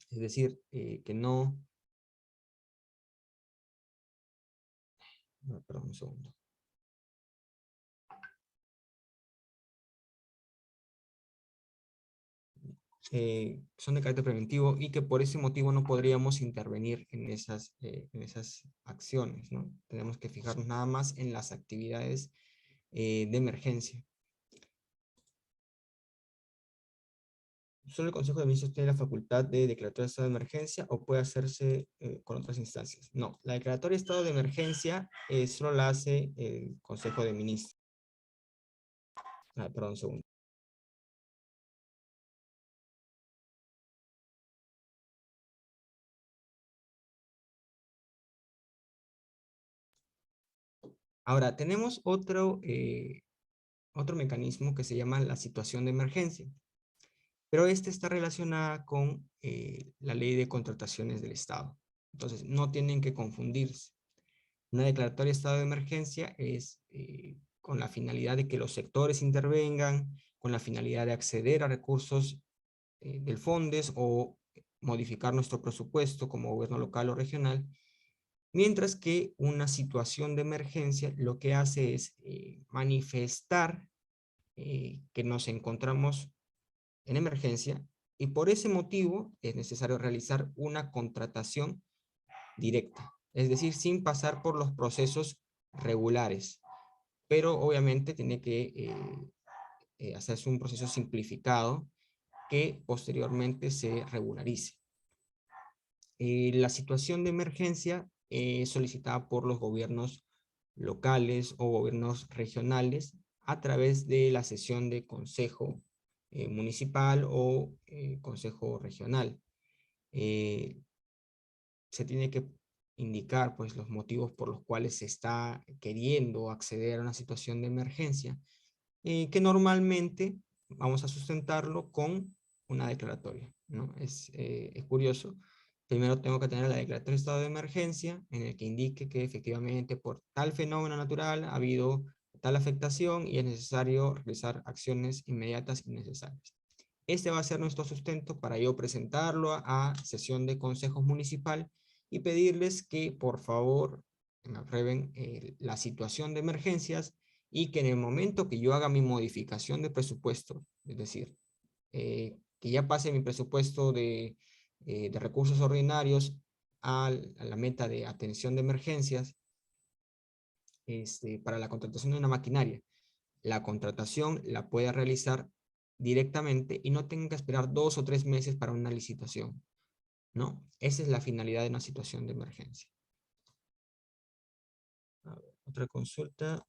Es decir, que no... No, perdón, un segundo. Son de carácter preventivo y que por ese motivo no podríamos intervenir en esas acciones, ¿no? Tenemos que fijarnos nada más en las actividades de emergencia. Solo el Consejo de Ministros tiene la facultad de declaratoria de estado de emergencia o puede hacerse con otras instancias. No, la declaratoria de estado de emergencia solo la hace el Consejo de Ministros. Perdón, un segundo. Ahora, tenemos otro mecanismo que se llama la situación de emergencia, pero esta está relacionada con la ley de contrataciones del Estado. Entonces, no tienen que confundirse. Una declaratoria de estado de emergencia es con la finalidad de que los sectores intervengan, con la finalidad de acceder a recursos del FONDES o modificar nuestro presupuesto como gobierno local o regional, Mientras que una situación de emergencia lo que hace es manifestar que nos encontramos en emergencia y por ese motivo es necesario realizar una contratación directa, es decir, sin pasar por los procesos regulares, pero obviamente tiene que hacerse un proceso simplificado que posteriormente se regularice. La situación de emergencia es solicitada por los gobiernos locales o gobiernos regionales a través de la sesión de consejo municipal o consejo regional. Se tiene que indicar pues los motivos por los cuales se está queriendo acceder a una situación de emergencia, que normalmente vamos a sustentarlo con una declaratoria, ¿no? Es curioso. Primero tengo que tener la declaratoria de estado de emergencia en el que indique que efectivamente por tal fenómeno natural ha habido tal afectación y es necesario realizar acciones inmediatas y necesarias. Este va a ser nuestro sustento para yo presentarlo a sesión de consejos municipal y pedirles que por favor me aprueben la situación de emergencias y que en el momento que yo haga mi modificación de presupuesto, es decir, que ya pase mi presupuesto de recursos ordinarios a la meta de atención de emergencias para la contratación de una maquinaria. La contratación la puede realizar directamente y no tenga que esperar 2 o 3 meses para una licitación, ¿no? Esa es la finalidad de una situación de emergencia. A ver, otra consulta.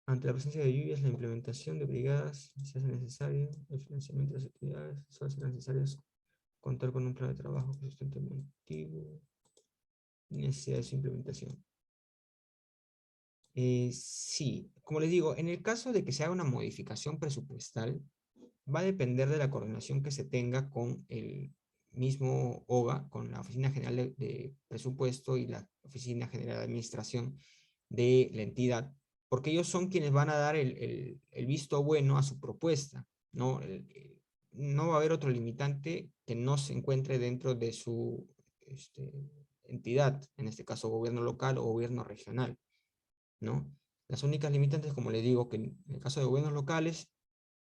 Ante la presencia de lluvias, la implementación de brigadas se hace necesario, el financiamiento de las actividades, solo será necesario contar con un plan de trabajo que sustente el motivo y necesidad de su implementación. Sí, como les digo, en el caso de que se haga una modificación presupuestal, va a depender de la coordinación que se tenga con el mismo OGA, con la Oficina General de Presupuesto y la Oficina General de Administración de la entidad, porque ellos son quienes van a dar el visto bueno a su propuesta, ¿no? No va a haber otro limitante que no se encuentre dentro de su entidad, en este caso gobierno local o gobierno regional, ¿no? Las únicas limitantes, como les digo, que en el caso de gobiernos locales,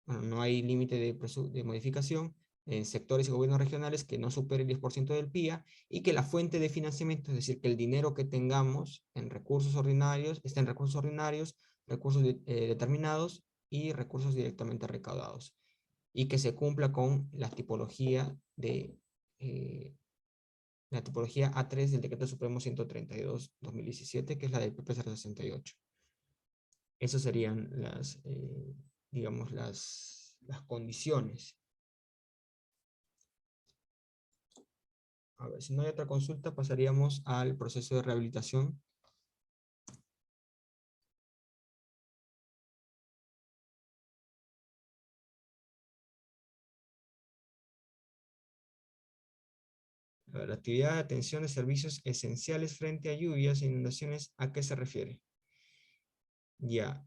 bueno, no hay límite de modificación en sectores y gobiernos regionales que no supere el 10% del PIA y que la fuente de financiamiento, es decir, que el dinero que tengamos en recursos ordinarios, esté en recursos ordinarios, recursos determinados y recursos directamente recaudados. Y que se cumpla con la tipología la tipología A3 del Decreto Supremo 132/2017, que es la del PP 068. Esas serían digamos, las condiciones. A ver, si no hay otra consulta, pasaríamos al proceso de rehabilitación. A ver, la actividad de atención de servicios esenciales frente a lluvias e inundaciones, ¿a qué se refiere? Ya,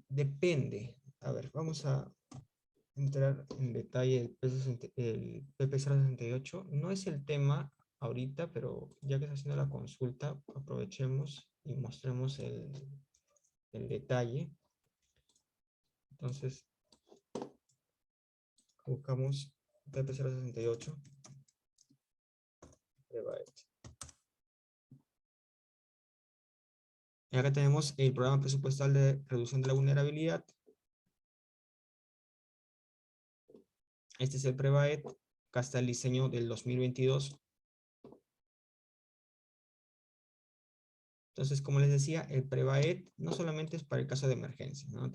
depende. A ver, vamos a entrar en detalle el PP 068. No es el tema ahorita, pero ya que está haciendo la consulta, aprovechemos y mostremos el detalle. Entonces, buscamos PP 068. Y acá tenemos el programa presupuestal de reducción de la vulnerabilidad. Este es el PREVAET. Acá está el diseño del 2022. Entonces, como les decía, el PREVAET no solamente es para el caso de emergencia, ¿no?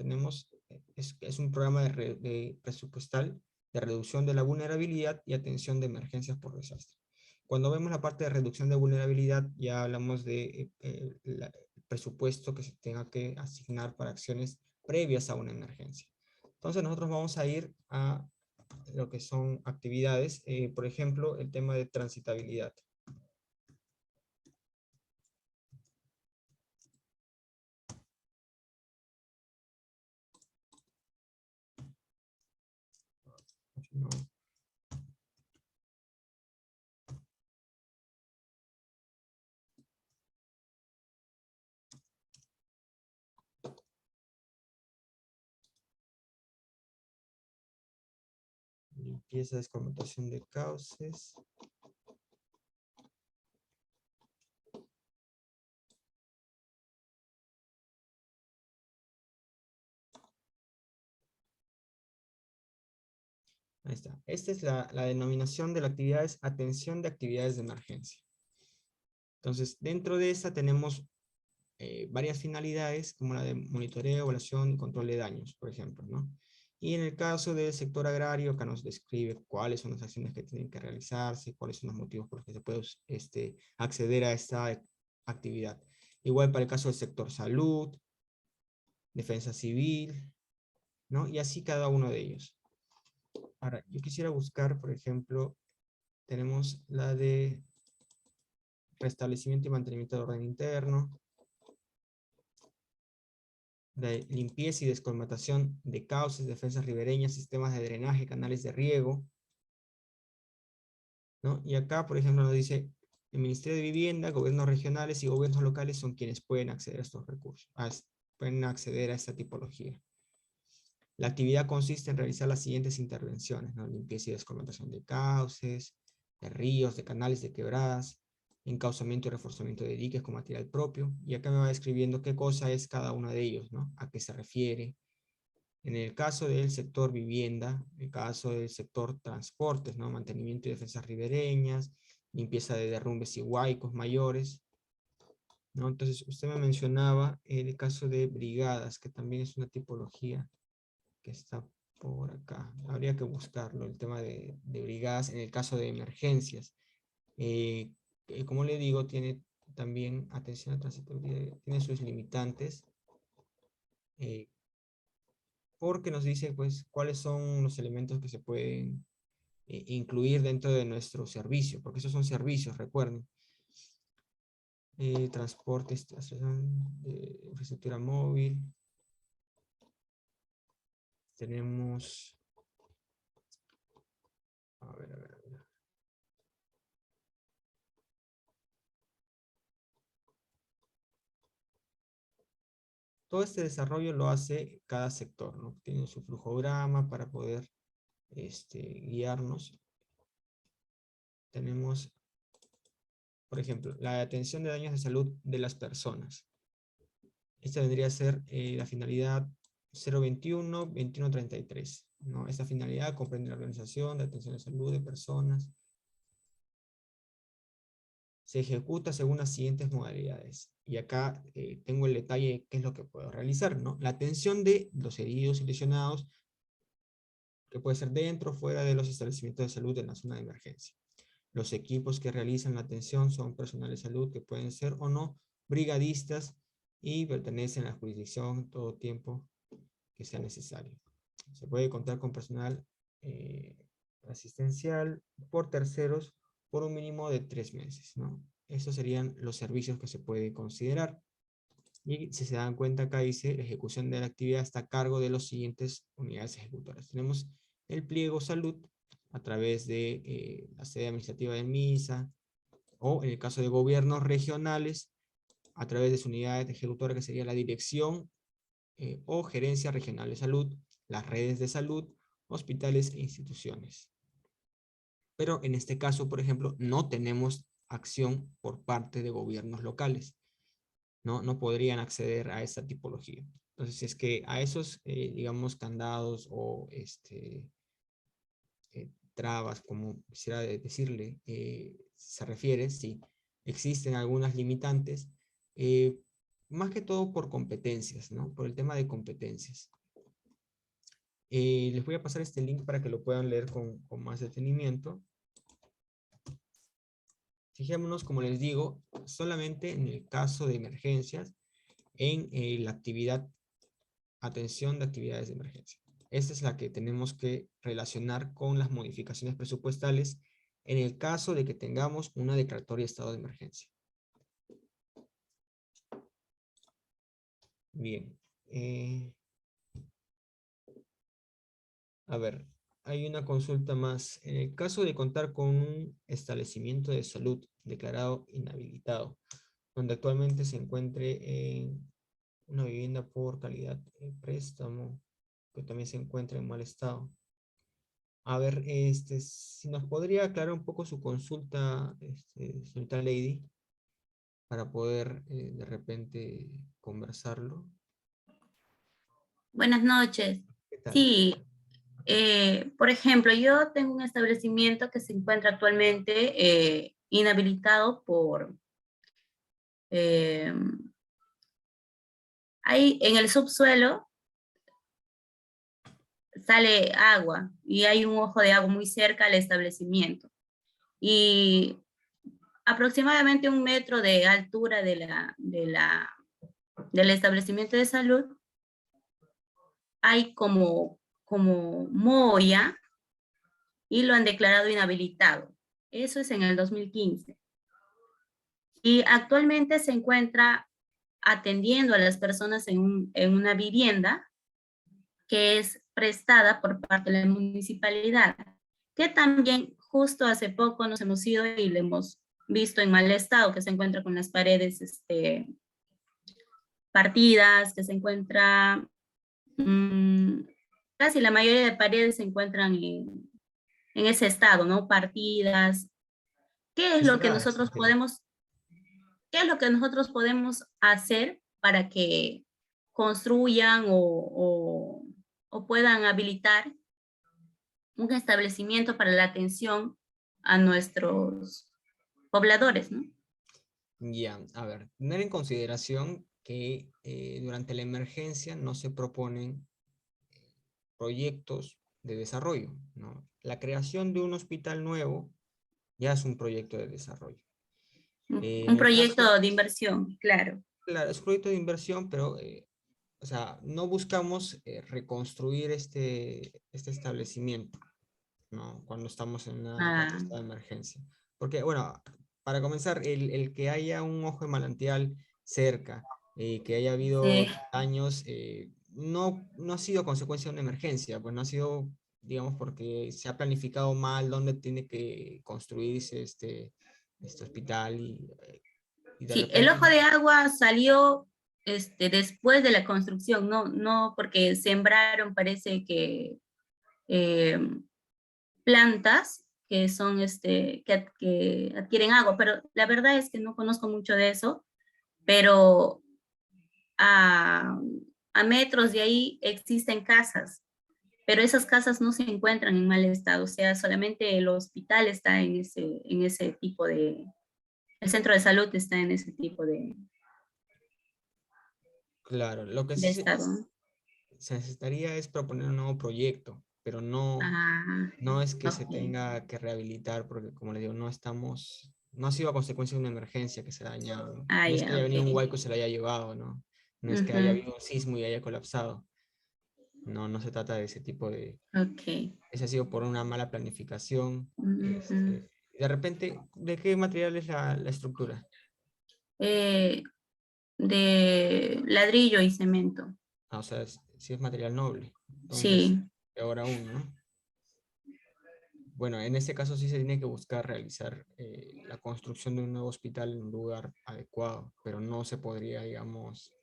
Es un programa de presupuestal de reducción de la vulnerabilidad y atención de emergencias por desastre. Cuando vemos la parte de reducción de vulnerabilidad, ya hablamos de el presupuesto que se tenga que asignar para acciones previas a una emergencia. Entonces, nosotros vamos a ir a lo que son actividades, por ejemplo, el tema de transitabilidad. No. limpieza, descontaminación de cauces. Ahí está. Esta es la denominación de la actividad, es atención de actividades de emergencia. Entonces, dentro de esta tenemos varias finalidades, como la de monitoreo, evaluación y control de daños, por ejemplo, ¿no? Y en el caso del sector agrario, acá nos describe cuáles son las acciones que tienen que realizarse, cuáles son los motivos por los que se puede acceder a esta actividad. Igual para el caso del sector salud, defensa civil, ¿no? Y así cada uno de ellos. Ahora, yo quisiera buscar, por ejemplo, tenemos la de restablecimiento y mantenimiento de orden interno, de limpieza y descolmatación de cauces, defensas ribereñas, sistemas de drenaje, canales de riego, ¿no? Y acá, por ejemplo, nos dice, el Ministerio de Vivienda, gobiernos regionales y gobiernos locales son quienes pueden acceder a estos recursos, pueden acceder a esta tipología. La actividad consiste en realizar las siguientes intervenciones, ¿no? Limpieza y descolmatación de cauces, de ríos, de canales, de quebradas, encauzamiento y reforzamiento de diques con material propio, y acá me va describiendo qué cosa es cada uno de ellos, ¿no? A qué se refiere. En el caso del sector vivienda, en el caso del sector transportes, ¿no? Mantenimiento y defensas ribereñas, limpieza de derrumbes y huaicos mayores, ¿no? Entonces, usted me mencionaba el caso de brigadas, que también es una tipología que está por acá. Habría que buscarlo, el tema de brigadas en el caso de emergencias. Como le digo, tiene también atención a transitoria, tiene sus limitantes, porque nos dice pues cuáles son los elementos que se pueden incluir dentro de nuestro servicio, porque esos son servicios, recuerden. Transporte, infraestructura móvil. Tenemos, a ver. Todo este desarrollo lo hace cada sector, ¿no? Tiene su flujograma para poder guiarnos. Tenemos, por ejemplo, la atención de daños de salud de las personas. Esta vendría a ser la finalidad 021-2133, ¿no? Esta finalidad comprende la organización de atención de salud de personas. Se ejecuta según las siguientes modalidades. Y acá tengo el detalle de qué es lo que puedo realizar, ¿no? La atención de los heridos y lesionados, que puede ser dentro o fuera de los establecimientos de salud en la zona de emergencia. Los equipos que realizan la atención son personal de salud que pueden ser o no brigadistas y pertenecen a la jurisdicción todo tiempo que sea necesario. Se puede contar con personal asistencial por terceros por un mínimo de 3 meses, ¿no? Estos serían los servicios que se puede considerar. Y si se dan cuenta acá dice, la ejecución de la actividad está a cargo de las siguientes unidades ejecutoras. Tenemos el pliego salud a través de la sede administrativa de MISA, o en el caso de gobiernos regionales, a través de su unidad ejecutora que sería la dirección o gerencia regional de salud, las redes de salud, hospitales e instituciones. Pero en este caso, por ejemplo, no tenemos acción por parte de gobiernos locales. No podrían acceder a esta tipología. Entonces, si es que a esos, digamos, candados o trabas, como quisiera decirle, se refiere, sí, existen algunas limitantes, más que todo por competencias, ¿no? Por el tema de competencias. Les voy a pasar este link para que lo puedan leer con más detenimiento. Fijémonos, como les digo, solamente en el caso de emergencias, en la actividad, atención de actividades de emergencia. Esta es la que tenemos que relacionar con las modificaciones presupuestales en el caso de que tengamos una declaratoria de estado de emergencia. Bien. A ver, hay una consulta más. En el caso de contar con un establecimiento de salud declarado inhabilitado, donde actualmente se encuentre en una vivienda por calidad de préstamo, que también se encuentra en mal estado, A ver, si nos podría aclarar un poco su consulta, señorita Lady, para poder de repente conversarlo. Buenas noches. ¿Qué tal? Sí, por ejemplo, yo tengo un establecimiento que se encuentra actualmente inhabilitado por... eh, hay en el subsuelo sale agua y hay un ojo de agua muy cerca al establecimiento. Y aproximadamente 1 metro de altura del establecimiento de salud hay como moya y lo han declarado inhabilitado. Eso es en el 2015. Y actualmente se encuentra atendiendo a las personas en una vivienda que es prestada por parte de la municipalidad, que también justo hace poco nos hemos ido y le hemos visto en mal estado, que se encuentra con las paredes partidas, que se encuentra, casi la mayoría de paredes se encuentran en ese estado, ¿no? Partidas. ¿Qué es lo que Lesionadas, nosotros entiendo. qué es lo que nosotros podemos hacer para que construyan o puedan habilitar un establecimiento para la atención a nuestros pobladores, ¿no? Ya, a ver, tener en consideración que durante la emergencia no se proponen proyectos de desarrollo, ¿no? La creación de un hospital nuevo ya es un proyecto de desarrollo. En Un el caso, proyecto de inversión, claro. claro, es un proyecto de inversión, pero, o sea, no buscamos reconstruir este establecimiento, ¿no? Cuando estamos en una Ah, estado de emergencia. Porque, bueno, para comenzar, el que haya un ojo de manantial cerca, que haya habido sí, daños, no ha sido consecuencia de una emergencia, pues no ha sido, digamos, porque se ha planificado mal dónde tiene que construirse este hospital y de sí, el repente, ojo de agua salió después de la construcción, no porque sembraron, parece que eh, plantas que son que adquieren agua, pero la verdad es que no conozco mucho de eso, pero a, a metros de ahí existen casas, pero esas casas no se encuentran en mal estado, o sea, solamente el hospital está en ese tipo el centro de salud está en ese tipo claro, lo que de sí estado, ¿no? se necesitaría es proponer un nuevo proyecto, pero Ah, no es que se ok. tenga que rehabilitar, porque como le digo, no ha sido a consecuencia de una emergencia que se ha dañado, ¿no? Ah, No es que ya, haya ok. venido un huaico y se lo haya llevado, ¿no? No es que haya Ujú, habido un sismo y haya colapsado. No, no se trata de ese tipo de... ok. Ese ha sido por una mala planificación. Ujú. De repente, ¿de qué material es la estructura? Eh, de ladrillo y cemento. Ah, o sea, si es material noble. Entonces, Sí, peor aún, ¿no? Bueno, en este caso sí se tiene que buscar realizar la construcción de un nuevo hospital en un lugar adecuado, pero no se podría, digamos,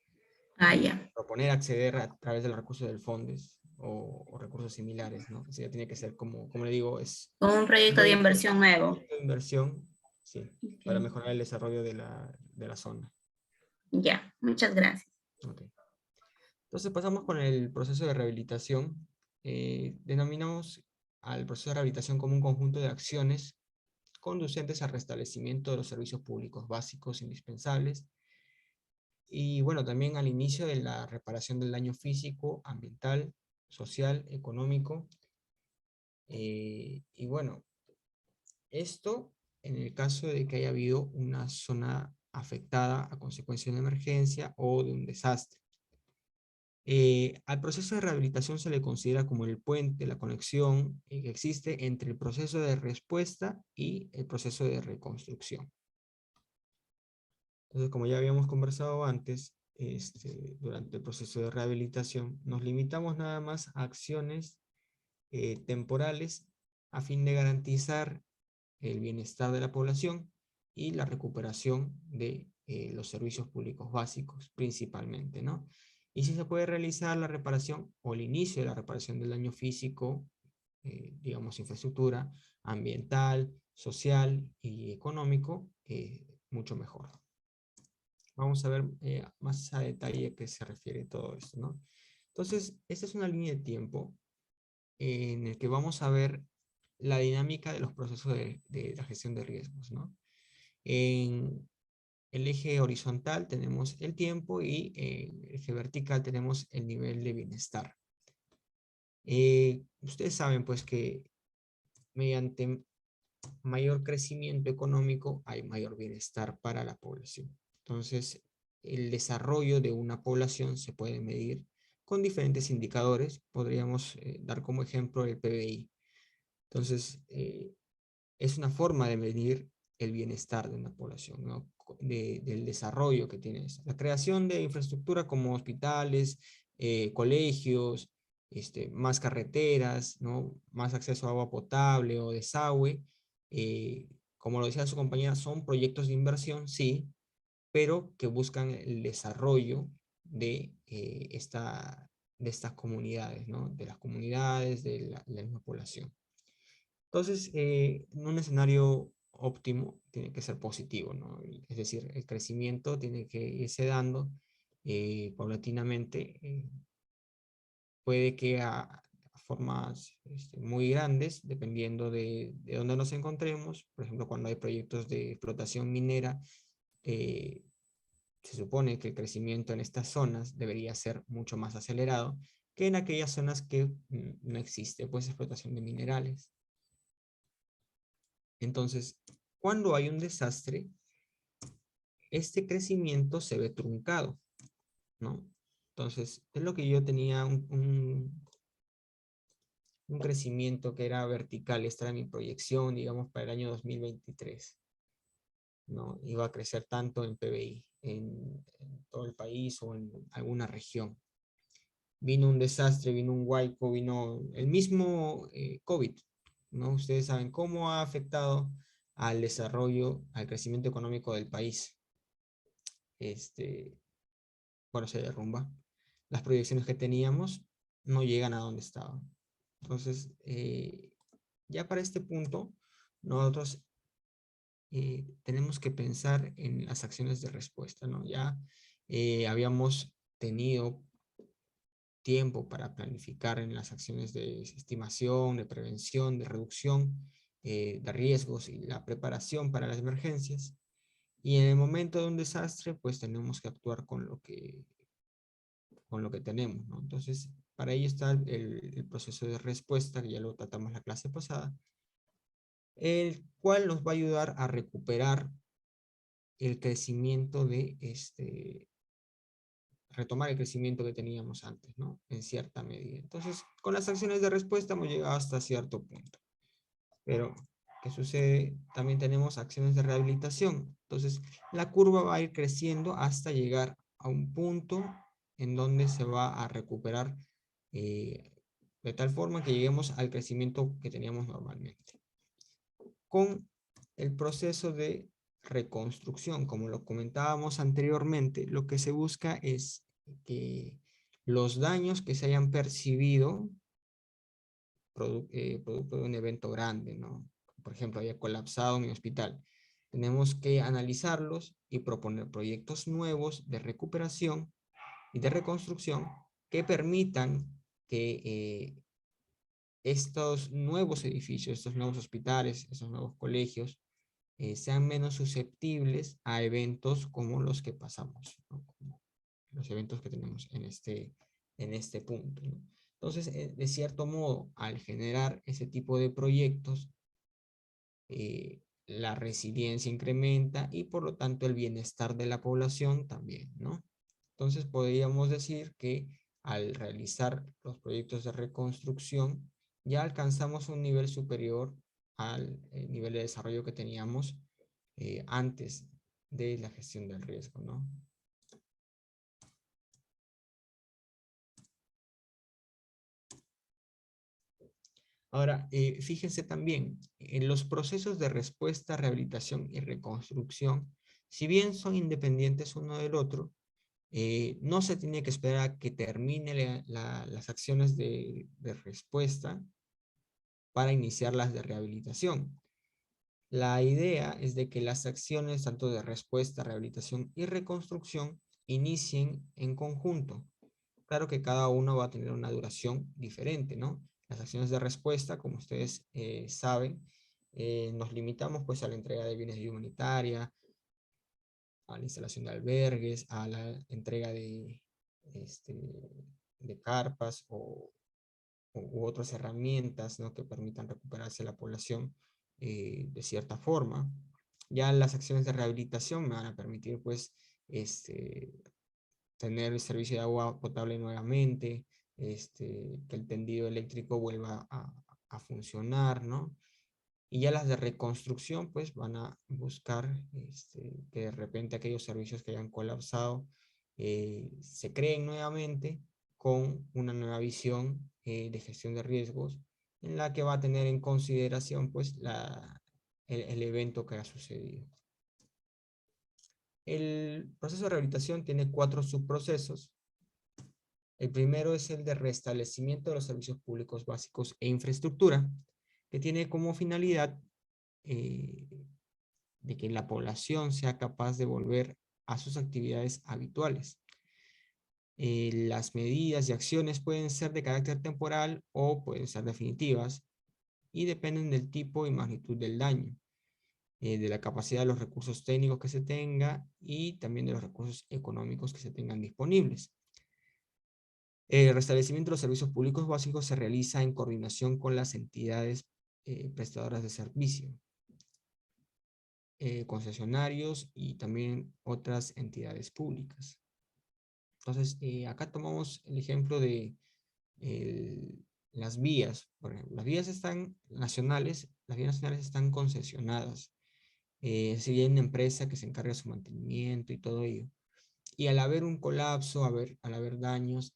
ah, ya. proponer acceder a través de los recursos del FONDES o recursos similares, ¿no? O sea, tiene que ser como le digo, es Un un proyecto de inversión nuevo. proyecto de inversión, sí, para Ok. mejorar el desarrollo de la zona. Ya, muchas gracias. Ok. Entonces pasamos con el proceso de rehabilitación. Denominamos al proceso de rehabilitación como un conjunto de acciones conducentes al restablecimiento de los servicios públicos básicos indispensables y bueno, también al inicio de la reparación del daño físico, ambiental, social, económico. Y bueno, esto en el caso de que haya habido una zona afectada a consecuencia de una emergencia o de un desastre. Al proceso de rehabilitación se le considera como el puente, la conexión que existe entre el proceso de respuesta y el proceso de reconstrucción. Entonces, como ya habíamos conversado antes, durante el proceso de rehabilitación, nos limitamos nada más a acciones temporales a fin de garantizar el bienestar de la población y la recuperación de los servicios públicos básicos principalmente, ¿no? Y si se puede realizar la reparación o el inicio de la reparación del daño físico digamos, infraestructura ambiental, social y económico, mucho mejor. Vamos a ver más a detalle a qué se refiere todo esto, ¿no? Entonces, esta es una línea de tiempo en el que vamos a ver la dinámica de los procesos de la gestión de riesgos, ¿no? En el eje horizontal tenemos el tiempo y en el eje vertical tenemos el nivel de bienestar. Ustedes saben pues que mediante mayor crecimiento económico hay mayor bienestar para la población. Entonces, el desarrollo de una población se puede medir con diferentes indicadores. Podríamos dar como ejemplo el PBI. Entonces, es una forma de medir el bienestar de una población, ¿no? Del desarrollo que tiene esta. La creación de infraestructura como hospitales, colegios, más carreteras, ¿no? Más acceso a agua potable o desagüe. Como lo decía su compañera, son proyectos de inversión, sí, pero que buscan el desarrollo de, de estas comunidades, ¿no? De las comunidades, de la misma población. Entonces, en un escenario óptimo tiene que ser positivo, ¿no? Es decir, el crecimiento tiene que irse dando paulatinamente. Puede que a formas muy grandes, dependiendo de dónde nos encontremos. Por ejemplo, cuando hay proyectos de explotación minera, se supone que el crecimiento en estas zonas debería ser mucho más acelerado que en aquellas zonas que no existe pues explotación de minerales. Entonces, cuando hay un desastre, este crecimiento se ve truncado, ¿no? Entonces, es lo que yo tenía un crecimiento que era vertical. Esta era mi proyección, digamos, para el año 2023, ¿no? Iba a crecer tanto en PBI, en todo el país o en alguna región. Vino un desastre, vino un huaico, vino el mismo COVID, ¿no? Ustedes saben cómo ha afectado al desarrollo, al crecimiento económico del país. Bueno, se derrumba. Las proyecciones que teníamos no llegan a donde estaban. Entonces, ya para este punto, nosotros tenemos que pensar en las acciones de respuesta, ¿no? Ya habíamos tenido tiempo para planificar en las acciones de estimación, de prevención, de reducción de riesgos y la preparación para las emergencias. Y en el momento de un desastre, pues tenemos que actuar con lo que tenemos, ¿no? Entonces, para ello está el proceso de respuesta, que ya lo tratamos la clase pasada, el cual nos va a ayudar a recuperar el crecimiento retomar el crecimiento que teníamos antes, ¿no? En cierta medida. Entonces, con las acciones de respuesta hemos llegado hasta cierto punto. Pero, ¿qué sucede? También tenemos acciones de rehabilitación. Entonces, la curva va a ir creciendo hasta llegar a un punto en donde se va a recuperar de tal forma que lleguemos al crecimiento que teníamos normalmente. Con el proceso de reconstrucción, como lo comentábamos anteriormente, lo que se busca es que los daños que se hayan percibido producto de un evento grande, ¿no? Por ejemplo, haya colapsado mi hospital. Tenemos que analizarlos y proponer proyectos nuevos de recuperación y de reconstrucción que permitan que estos nuevos edificios, estos nuevos hospitales, estos nuevos colegios, sean menos susceptibles a eventos como los que pasamos, ¿no? Como los eventos que tenemos en este punto, ¿no? Entonces, de cierto modo, al generar ese tipo de proyectos, la resiliencia incrementa y por lo tanto el bienestar de la población también, ¿no? Entonces, podríamos decir que al realizar los proyectos de reconstrucción, ya alcanzamos un nivel superior al nivel de desarrollo que teníamos antes de la gestión del riesgo, ¿no? Ahora, fíjense también, en los procesos de respuesta, rehabilitación y reconstrucción, si bien son independientes uno del otro, no se tiene que esperar a que termine las acciones de respuesta para iniciar las de rehabilitación. La idea es de que las acciones tanto de respuesta, rehabilitación y reconstrucción inicien en conjunto. Claro que cada uno va a tener una duración diferente, ¿no? Las acciones de respuesta, como ustedes saben, nos limitamos pues a la entrega de bienes de ayuda humanitaria, a la instalación de albergues, a la entrega de carpas u otras herramientas, ¿no?, que permitan recuperarse la población de cierta forma. Ya las acciones de rehabilitación me van a permitir pues tener el servicio de agua potable nuevamente, que el tendido eléctrico vuelva a funcionar, ¿no? Y ya las de reconstrucción, pues van a buscar que de repente aquellos servicios que hayan colapsado se creen nuevamente con una nueva visión de gestión de riesgos, en la que va a tener en consideración pues el evento que ha sucedido. El proceso de rehabilitación tiene 4 subprocesos. El primero es el de restablecimiento de los servicios públicos básicos e infraestructura, que tiene como finalidad de que la población sea capaz de volver a sus actividades habituales. Las medidas y acciones pueden ser de carácter temporal o pueden ser definitivas y dependen del tipo y magnitud del daño, de la capacidad de los recursos técnicos que se tenga y también de los recursos económicos que se tengan disponibles. El restablecimiento de los servicios públicos básicos se realiza en coordinación con las entidades prestadoras de servicio, concesionarios y también otras entidades públicas. Entonces, acá tomamos el ejemplo de las vías. Por ejemplo, las vías nacionales están concesionadas. Si hay una empresa que se encarga de su mantenimiento y todo ello. Y al haber un colapso, al haber daños,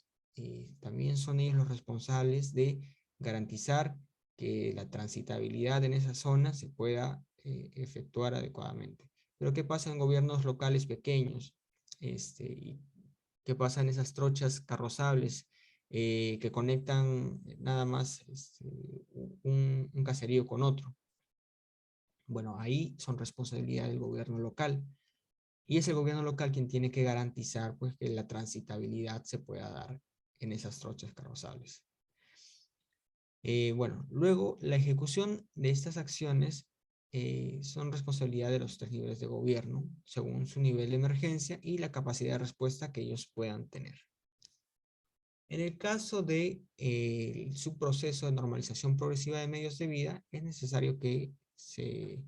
también son ellos los responsables de garantizar que la transitabilidad en esa zona se pueda efectuar adecuadamente. Pero ¿qué pasa en gobiernos locales pequeños? ¿Qué pasa en esas trochas carrozables que conectan nada más un caserío con otro? Bueno, ahí son responsabilidad del gobierno local. Y es el gobierno local quien tiene que garantizar pues, que la transitabilidad se pueda dar en esas trochas carrozables. Bueno, luego la ejecución de estas acciones son responsabilidad de los 3 niveles de gobierno, según su nivel de emergencia y la capacidad de respuesta que ellos puedan tener. En el caso de su proceso de normalización progresiva de medios de vida, es necesario que se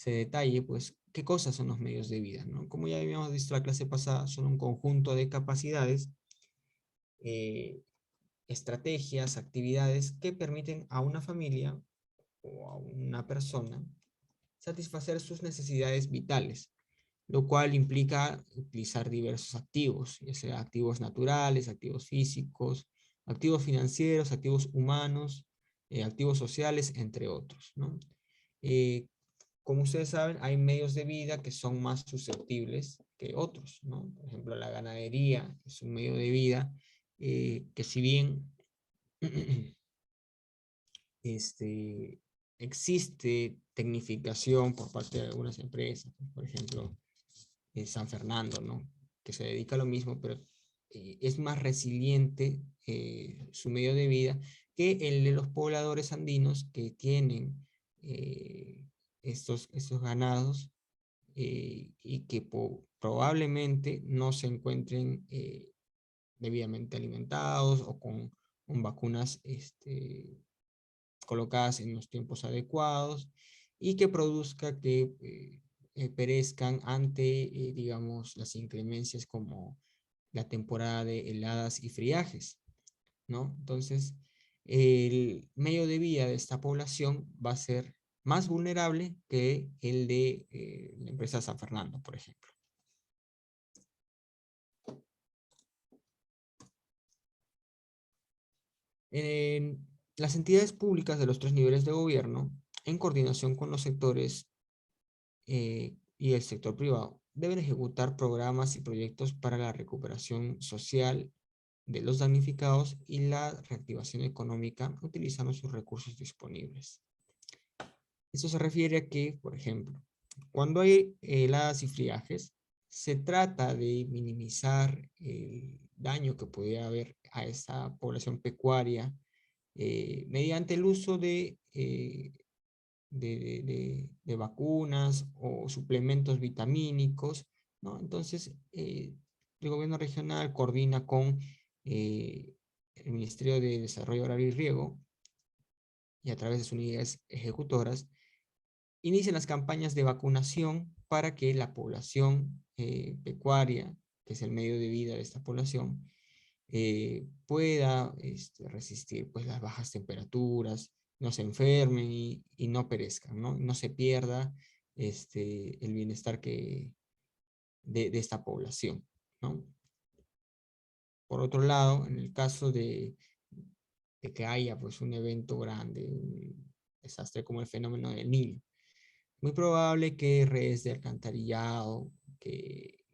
detalle, pues, qué cosas son los medios de vida, ¿no? Como ya habíamos visto la clase pasada, son un conjunto de capacidades, estrategias, actividades que permiten a una familia o a una persona satisfacer sus necesidades vitales, lo cual implica utilizar diversos activos, ya sea activos naturales, activos físicos, activos financieros, activos humanos, activos sociales, entre otros, ¿no? Como ustedes saben, hay medios de vida que son más susceptibles que otros, ¿no? Por ejemplo, la ganadería es un medio de vida que si bien existe tecnificación por parte de algunas empresas, por ejemplo, San Fernando, ¿no?, que se dedica a lo mismo, pero es más resiliente su medio de vida que el de los pobladores andinos que tienen estos ganados y que probablemente no se encuentren debidamente alimentados o con vacunas colocadas en los tiempos adecuados y que produzca que perezcan ante, digamos, las inclemencias como la temporada de heladas y friajes, ¿no? Entonces, el medio de vida de esta población va a ser más vulnerable que el de la empresa San Fernando, por ejemplo. Las entidades públicas de los 3 niveles de gobierno, en coordinación con los sectores y el sector privado, deben ejecutar programas y proyectos para la recuperación social de los damnificados y la reactivación económica utilizando sus recursos disponibles. Esto se refiere a que, por ejemplo, cuando hay heladas y friajes, se trata de minimizar el daño que pudiera haber a esa población pecuaria mediante el uso de vacunas o suplementos vitamínicos, ¿no? Entonces, el gobierno regional coordina con el Ministerio de Desarrollo Agrario y Riego y a través de sus unidades ejecutoras, inician las campañas de vacunación para que la población pecuaria, que es el medio de vida de esta población, pueda resistir pues, las bajas temperaturas, no se enfermen y no perezcan, ¿no? No se pierda el bienestar de esta población, ¿no? Por otro lado, en el caso de que haya pues, un evento grande, un desastre como el fenómeno del Niño, muy probable que redes de alcantarillado que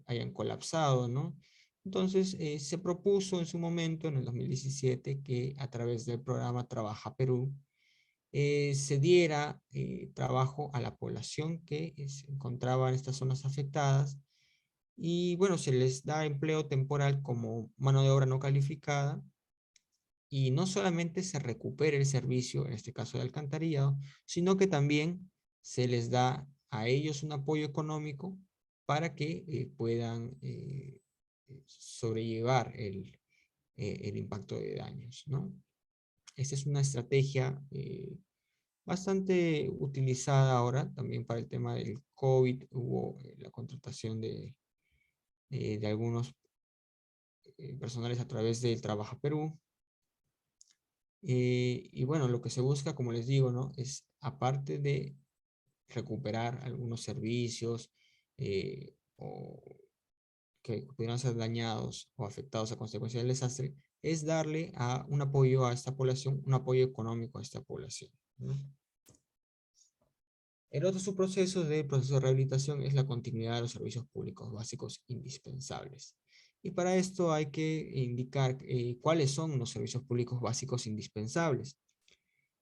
hayan colapsado, ¿no? Entonces, se propuso en su momento, en el 2017, que a través del programa Trabaja Perú, se diera trabajo a la población que se encontraba en estas zonas afectadas y, bueno, se les da empleo temporal como mano de obra no calificada y no solamente se recupere el servicio, en este caso de alcantarillado, sino que también se les da a ellos un apoyo económico para que puedan sobrellevar el impacto de daños, ¿no? Esta es una estrategia bastante utilizada ahora también para el tema del COVID. Hubo la contratación de algunos personales a través del Trabaja Perú. Y bueno, lo que se busca, como les digo, ¿no? Es aparte de recuperar algunos servicios o que pudieran ser dañados o afectados a consecuencia del desastre, es darle un apoyo a esta población, un apoyo económico a esta población, ¿no? El otro subproceso del proceso de rehabilitación es la continuidad de los servicios públicos básicos indispensables. Y para esto hay que indicar cuáles son los servicios públicos básicos indispensables.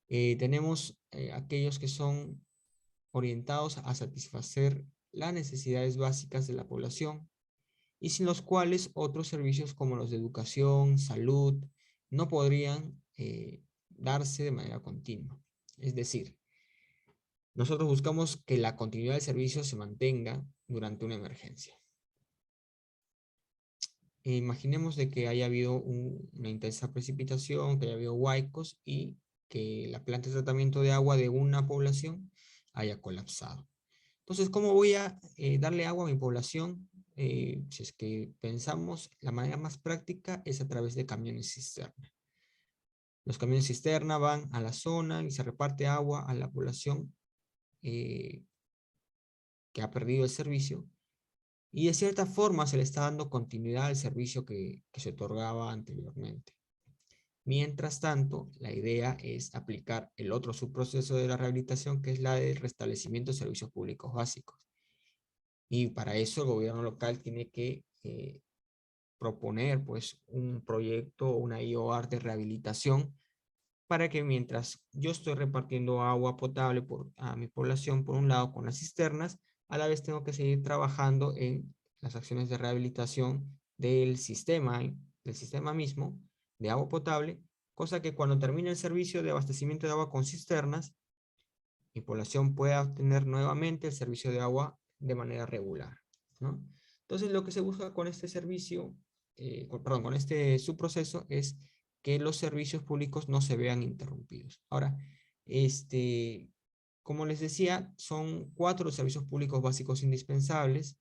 Tenemos aquellos que son orientados a satisfacer las necesidades básicas de la población y sin los cuales otros servicios como los de educación, salud, no podrían darse de manera continua. Es decir, nosotros buscamos que la continuidad del servicio se mantenga durante una emergencia. Imaginemos de que haya habido una intensa precipitación, que haya habido huaicos y que la planta de tratamiento de agua de una población haya colapsado. Entonces, ¿cómo voy a darle agua a mi población? Si es que pensamos, la manera más práctica es a través de camiones cisterna. Los camiones cisterna van a la zona y se reparte agua a la población que ha perdido el servicio. Y de cierta forma se le está dando continuidad al servicio que se otorgaba anteriormente. Mientras tanto, la idea es aplicar el otro subproceso de la rehabilitación, que es la de restablecimiento de servicios públicos básicos. Y para eso el gobierno local tiene que proponer pues, un proyecto, una IOR de rehabilitación, para que mientras yo estoy repartiendo agua potable a mi población, por un lado, con las cisternas, a la vez tengo que seguir trabajando en las acciones de rehabilitación del sistema mismo, de agua potable, cosa que cuando termine el servicio de abastecimiento de agua con cisternas, mi población pueda obtener nuevamente el servicio de agua de manera regular, ¿no? Entonces, lo que se busca con este servicio, con este subproceso es que los servicios públicos no se vean interrumpidos. Ahora, como les decía, son 4 los servicios públicos básicos indispensables: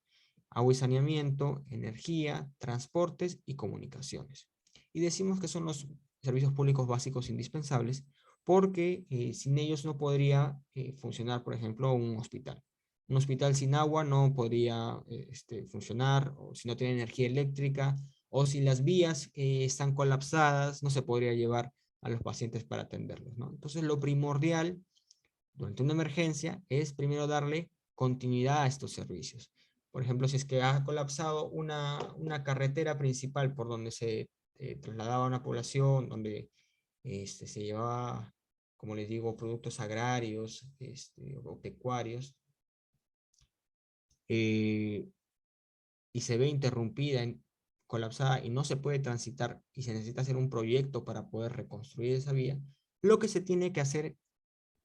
agua y saneamiento, energía, transportes y comunicaciones. Y decimos que son los servicios públicos básicos indispensables porque sin ellos no podría funcionar, por ejemplo, un hospital. Un hospital sin agua no podría funcionar, o si no tiene energía eléctrica, o si las vías están colapsadas, no se podría llevar a los pacientes para atenderlos, ¿no? Entonces, lo primordial durante una emergencia es primero darle continuidad a estos servicios. Por ejemplo, si es que ha colapsado una carretera principal por donde se trasladaba una población, donde se llevaba, como les digo, productos agrarios o pecuarios, y se ve interrumpida, colapsada y no se puede transitar y se necesita hacer un proyecto para poder reconstruir esa vía, lo que se tiene que hacer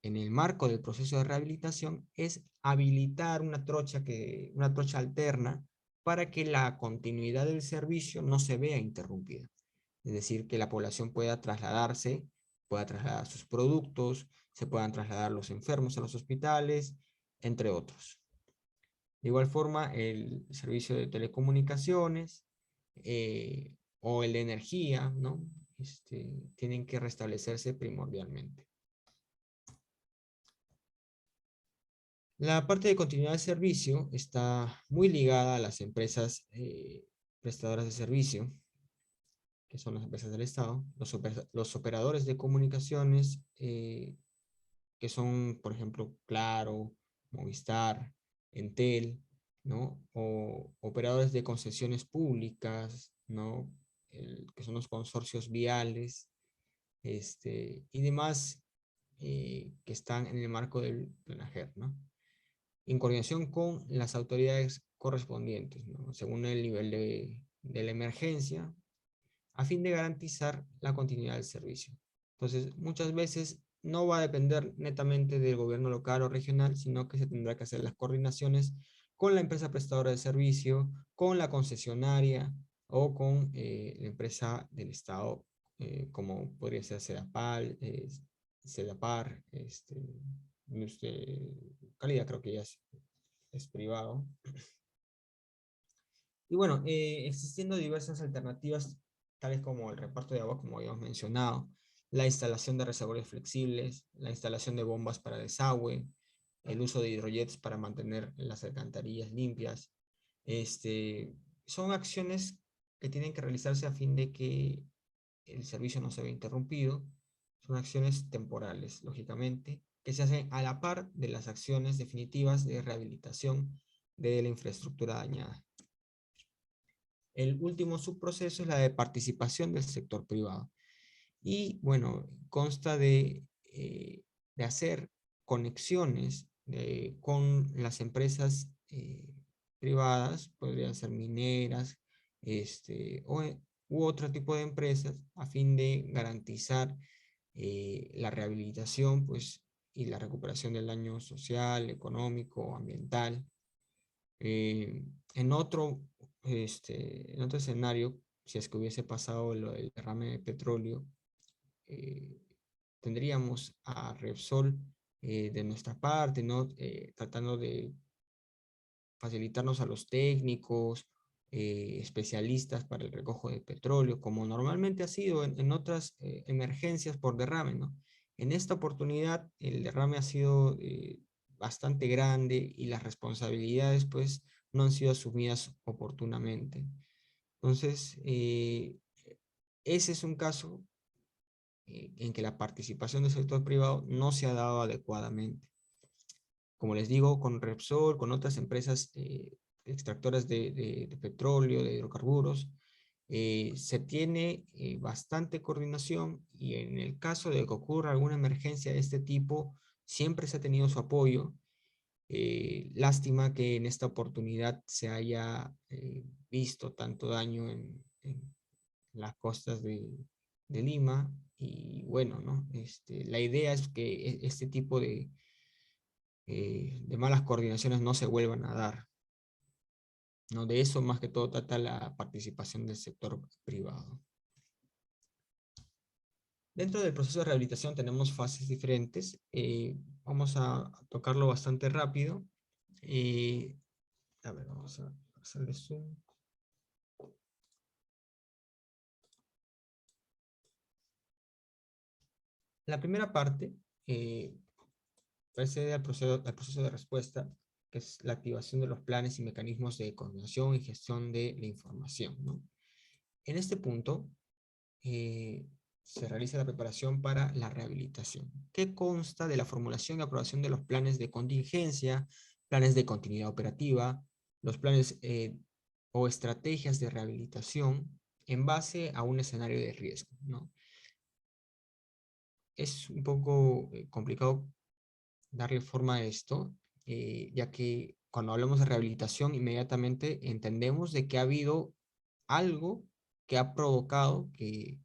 en el marco del proceso de rehabilitación es habilitar una trocha alterna para que la continuidad del servicio no se vea interrumpida. Es decir, que la población pueda trasladarse, pueda trasladar sus productos, se puedan trasladar los enfermos a los hospitales, entre otros. De igual forma, el servicio de telecomunicaciones o el de energía, ¿no? Tienen que restablecerse primordialmente. La parte de continuidad de servicio está muy ligada a las empresas prestadoras de servicio, que son las empresas del Estado, los operadores de comunicaciones, que son, por ejemplo, Claro, Movistar, Entel, ¿no? O operadores de concesiones públicas, ¿no? Que son los consorcios viales, y demás que están en el marco del Planajer, ¿no? En coordinación con las autoridades correspondientes, ¿no? Según el nivel de la emergencia, a fin de garantizar la continuidad del servicio. Entonces, muchas veces no va a depender netamente del gobierno local o regional, sino que se tendrá que hacer las coordinaciones con la empresa prestadora de servicio, con la concesionaria o con la empresa del Estado, como podría ser Sedapal, Sedapar, Calidad creo que ya es privado. Y bueno, existiendo diversas alternativas, tales como el reparto de agua, como habíamos mencionado, la instalación de reservorios flexibles, la instalación de bombas para desagüe, el uso de hidrojets para mantener las alcantarillas limpias. Son acciones que tienen que realizarse a fin de que el servicio no se vea interrumpido. Son acciones temporales, lógicamente, que se hacen a la par de las acciones definitivas de rehabilitación de la infraestructura dañada. El último subproceso es la de participación del sector privado. Y bueno, consta de hacer conexiones con las empresas privadas, podrían ser mineras, u otro tipo de empresas, a fin de garantizar la rehabilitación, pues, y la recuperación del daño social, económico, ambiental. En otro escenario, si es que hubiese pasado el derrame de petróleo, tendríamos a Repsol de nuestra parte, ¿no? Tratando de facilitarnos a los técnicos, especialistas para el recojo de petróleo, como normalmente ha sido en otras emergencias por derrame, ¿no? En esta oportunidad el derrame ha sido bastante grande y las responsabilidades pues no han sido asumidas oportunamente. Entonces, ese es un caso en que la participación del sector privado no se ha dado adecuadamente. Como les digo, con Repsol, con otras empresas extractoras de petróleo, de hidrocarburos, se tiene bastante coordinación y en el caso de que ocurra alguna emergencia de este tipo, siempre se ha tenido su apoyo. Lástima que en esta oportunidad se haya visto tanto daño en las costas de Lima y bueno, ¿no? La idea es que este tipo de malas coordinaciones no se vuelvan a dar, ¿no? De eso más que todo trata la participación del sector privado. Dentro del proceso de rehabilitación tenemos fases diferentes. Vamos a tocarlo bastante rápido. A ver, vamos a hacerle zoom. La primera parte precede al proceso de respuesta, que es la activación de los planes y mecanismos de coordinación y gestión de la información, ¿no? En este punto se realiza la preparación para la rehabilitación, que consta de la formulación y aprobación de los planes de contingencia, planes de continuidad operativa, los planes o estrategias de rehabilitación en base a un escenario de riesgo, ¿no? Es un poco complicado darle forma a esto, ya que cuando hablamos de rehabilitación inmediatamente entendemos de que ha habido algo que ha provocado que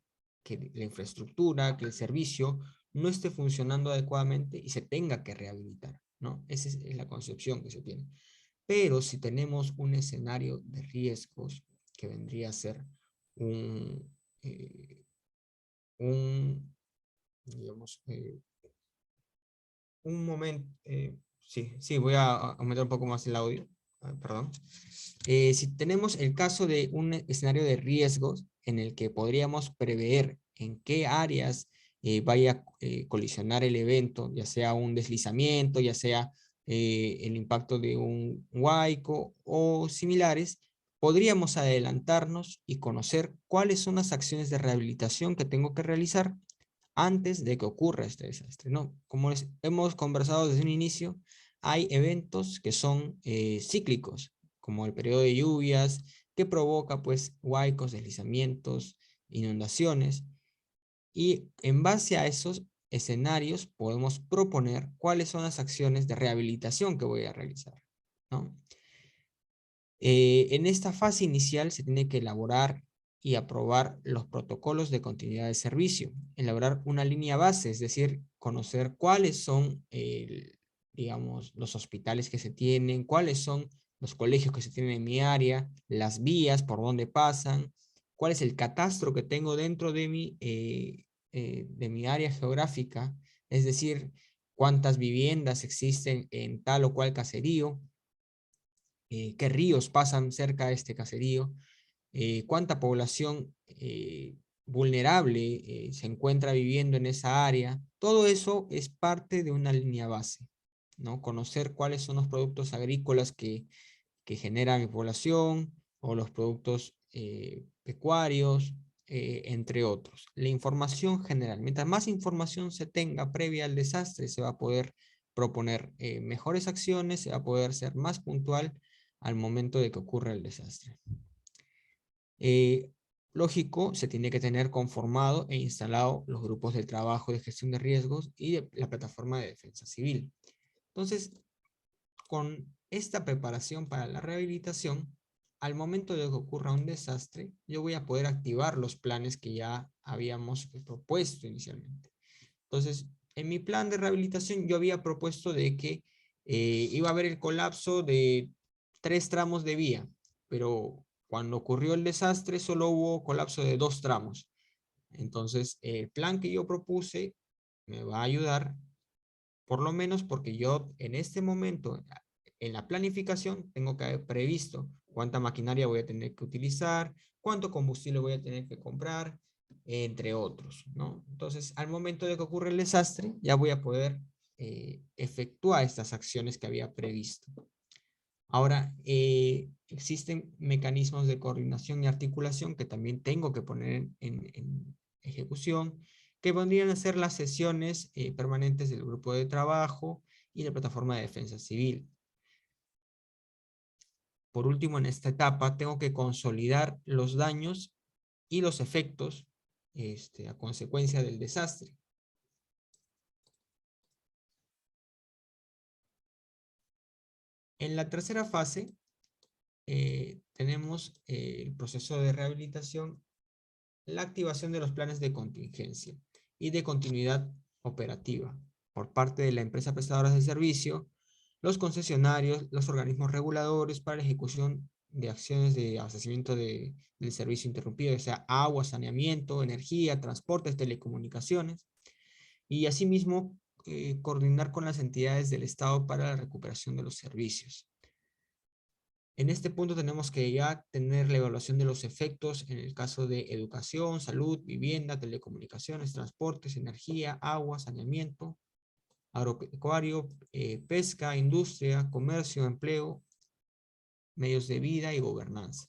la infraestructura, que el servicio no esté funcionando adecuadamente y se tenga que rehabilitar, ¿no? Esa es la concepción que se tiene. Pero si tenemos un escenario de riesgos que vendría a ser eh, un digamos, un momento, sí, voy a aumentar un poco más el audio, perdón. Si tenemos el caso de un escenario de riesgos en el que podríamos prever en qué áreas vaya a colisionar el evento, ya sea un deslizamiento, ya sea el impacto de un huaico o similares, podríamos adelantarnos y conocer cuáles son las acciones de rehabilitación que tengo que realizar antes de que ocurra este desastre, ¿no? Como hemos conversado desde un inicio, hay eventos que son cíclicos, como el periodo de lluvias, que provoca pues huaicos, deslizamientos, inundaciones, y en base a esos escenarios podemos proponer cuáles son las acciones de rehabilitación que voy a realizar, ¿no? En esta fase inicial se tiene que elaborar y aprobar los protocolos de continuidad de servicio, elaborar una línea base, es decir, conocer cuáles son, digamos, los hospitales que se tienen, cuáles son los colegios que se tienen en mi área, las vías por donde pasan, cuál es el catastro que tengo dentro de mi área geográfica, es decir, cuántas viviendas existen en tal o cual caserío, qué ríos pasan cerca de este caserío, cuánta población vulnerable se encuentra viviendo en esa área. Todo eso es parte de una línea base, ¿no? Conocer cuáles son los productos agrícolas que genera mi población o los productos pecuarios, entre otros. La información general. Mientras más información se tenga previa al desastre, se va a poder proponer mejores acciones, se va a poder ser más puntual al momento de que ocurra el desastre. Lógico, se tiene que tener conformado e instalado los grupos de trabajo de gestión de riesgos y la plataforma de defensa civil. Entonces, con esta preparación para la rehabilitación, al momento de que ocurra un desastre, yo voy a poder activar los planes que ya habíamos propuesto inicialmente. Entonces, en mi plan de rehabilitación yo había propuesto de que iba a haber el colapso de 3 tramos de vía, pero cuando ocurrió el desastre solo hubo colapso de 2 tramos. Entonces, el plan que yo propuse me va a ayudar, por lo menos porque yo en este momento, en la planificación, tengo que haber previsto cuánta maquinaria voy a tener que utilizar, cuánto combustible voy a tener que comprar, entre otros, ¿no? Entonces, al momento de que ocurre el desastre, ya voy a poder efectuar estas acciones que había previsto. Ahora, existen mecanismos de coordinación y articulación que también tengo que poner en ejecución, que vendrían a ser las sesiones permanentes del grupo de trabajo y la plataforma de defensa civil. Por último, en esta etapa tengo que consolidar los daños y los efectos a consecuencia del desastre. En la tercera fase tenemos el proceso de rehabilitación, la activación de los planes de contingencia y de continuidad operativa por parte de la empresa prestadora de servicio, los concesionarios, los organismos reguladores para la ejecución de acciones de abastecimiento del servicio interrumpido, ya sea agua, saneamiento, energía, transportes, telecomunicaciones, y asimismo coordinar con las entidades del Estado para la recuperación de los servicios. En este punto tenemos que ya tener la evaluación de los efectos en el caso de educación, salud, vivienda, telecomunicaciones, transportes, energía, agua, saneamiento, agropecuario, pesca, industria, comercio, empleo, medios de vida y gobernanza.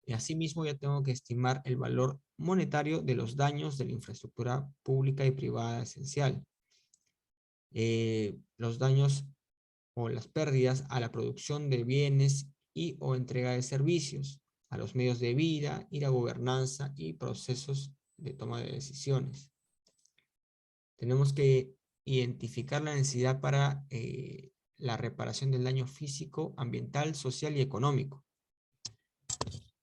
Y asimismo ya tengo que estimar el valor monetario de los daños de la infraestructura pública y privada esencial. Los daños o las pérdidas a la producción de bienes y o entrega de servicios, a los medios de vida y la gobernanza y procesos de toma de decisiones. Tenemos que identificar la necesidad para la reparación del daño físico, ambiental, social y económico.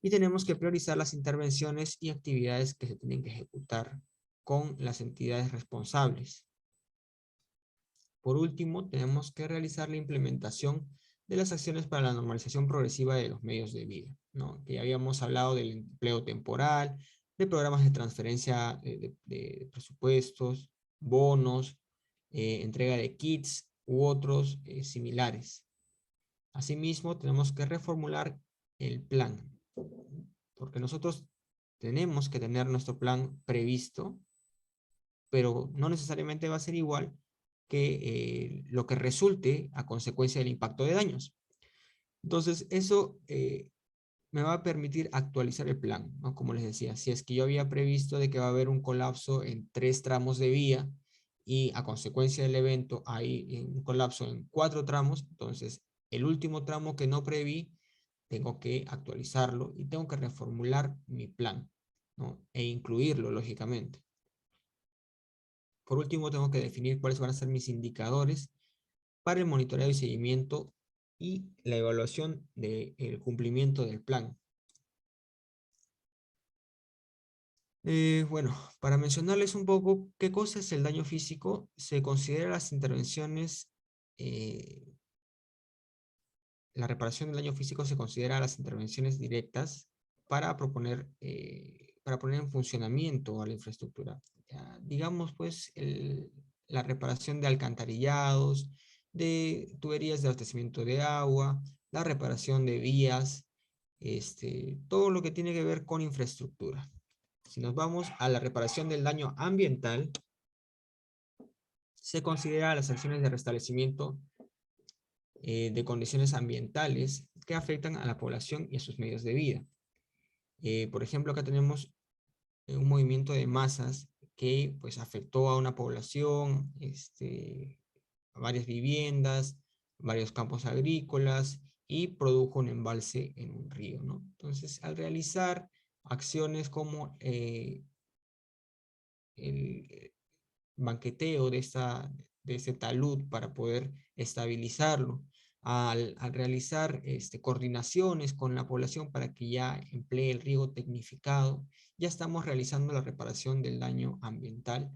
Y tenemos que priorizar las intervenciones y actividades que se tienen que ejecutar con las entidades responsables. Por último, tenemos que realizar la implementación de las acciones para la normalización progresiva de los medios de vida, ¿no? Que ya habíamos hablado del empleo temporal, de programas de transferencia de presupuestos, bonos, entrega de kits u otros similares. Asimismo, tenemos que reformular el plan, porque nosotros tenemos que tener nuestro plan previsto, pero no necesariamente va a ser igual que lo que resulte a consecuencia del impacto de daños. Entonces, eso me va a permitir actualizar el plan, ¿no? Como les decía, si es que yo había previsto de que va a haber un colapso en 3 tramos de vía y a consecuencia del evento hay un colapso en 4 tramos, entonces el último tramo que no preví, tengo que actualizarlo y tengo que reformular mi plan, ¿no? E incluirlo, lógicamente. Por último, tengo que definir cuáles van a ser mis indicadores para el monitoreo y seguimiento y la evaluación del cumplimiento del plan. Bueno, para mencionarles un poco qué cosa es el daño físico, se considera las intervenciones, la reparación del daño físico se considera las intervenciones directas para poner en funcionamiento a la infraestructura. Ya, digamos pues la reparación de alcantarillados, de tuberías de abastecimiento de agua, la reparación de vías, todo lo que tiene que ver con infraestructura. Si nos vamos a la reparación del daño ambiental, se considera las acciones de restablecimiento de condiciones ambientales que afectan a la población y a sus medios de vida. Por ejemplo, acá tenemos un movimiento de masas que pues afectó a una población, a varias viviendas, varios campos agrícolas y produjo un embalse en un río, ¿no? Entonces, al realizar acciones como el banqueteo de ese talud para poder estabilizarlo, al realizar coordinaciones con la población para que ya emplee el riego tecnificado, ya estamos realizando la reparación del daño ambiental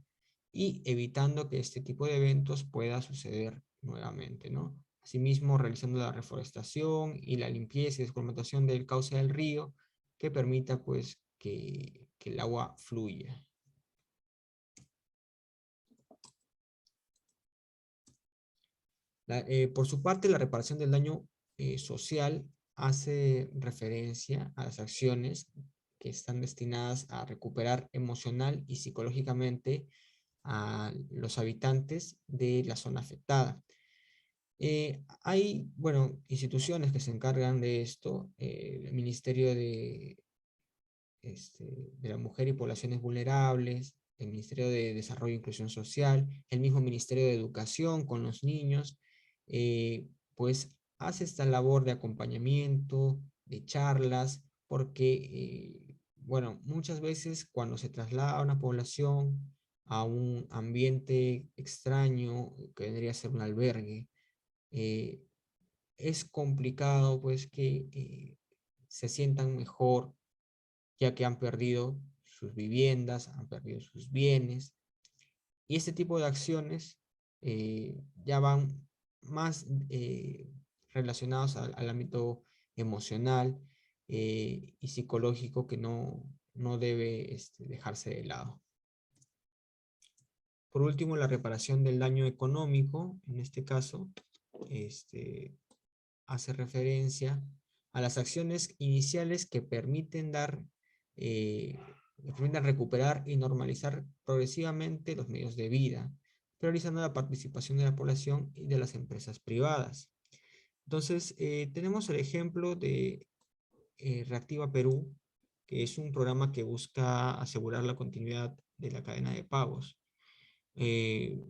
y evitando que este tipo de eventos pueda suceder nuevamente, ¿no? Asimismo, realizando la reforestación y la limpieza y descolmatación del cauce del río que permita pues que el agua fluya. Por su parte, la reparación del daño social hace referencia a las acciones que están destinadas a recuperar emocional y psicológicamente a los habitantes de la zona afectada. Hay, bueno, instituciones que se encargan de esto, el Ministerio de la Mujer y Poblaciones Vulnerables, el Ministerio de Desarrollo e Inclusión Social, el mismo Ministerio de Educación con los niños, pues hace esta labor de acompañamiento, de charlas, porque, bueno, muchas veces cuando se traslada a una población a un ambiente extraño, que vendría a ser un albergue, es complicado pues que se sientan mejor, ya que han perdido sus viviendas, han perdido sus bienes. Y este tipo de acciones ya van más relacionados al ámbito emocional y psicológico que no debe dejarse de lado. Por último, la reparación del daño económico, en este caso, hace referencia a las acciones iniciales que permiten recuperar y normalizar progresivamente los medios de vida, priorizando la participación de la población y de las empresas privadas. Entonces, tenemos el ejemplo de Reactiva Perú, que es un programa que busca asegurar la continuidad de la cadena de pagos.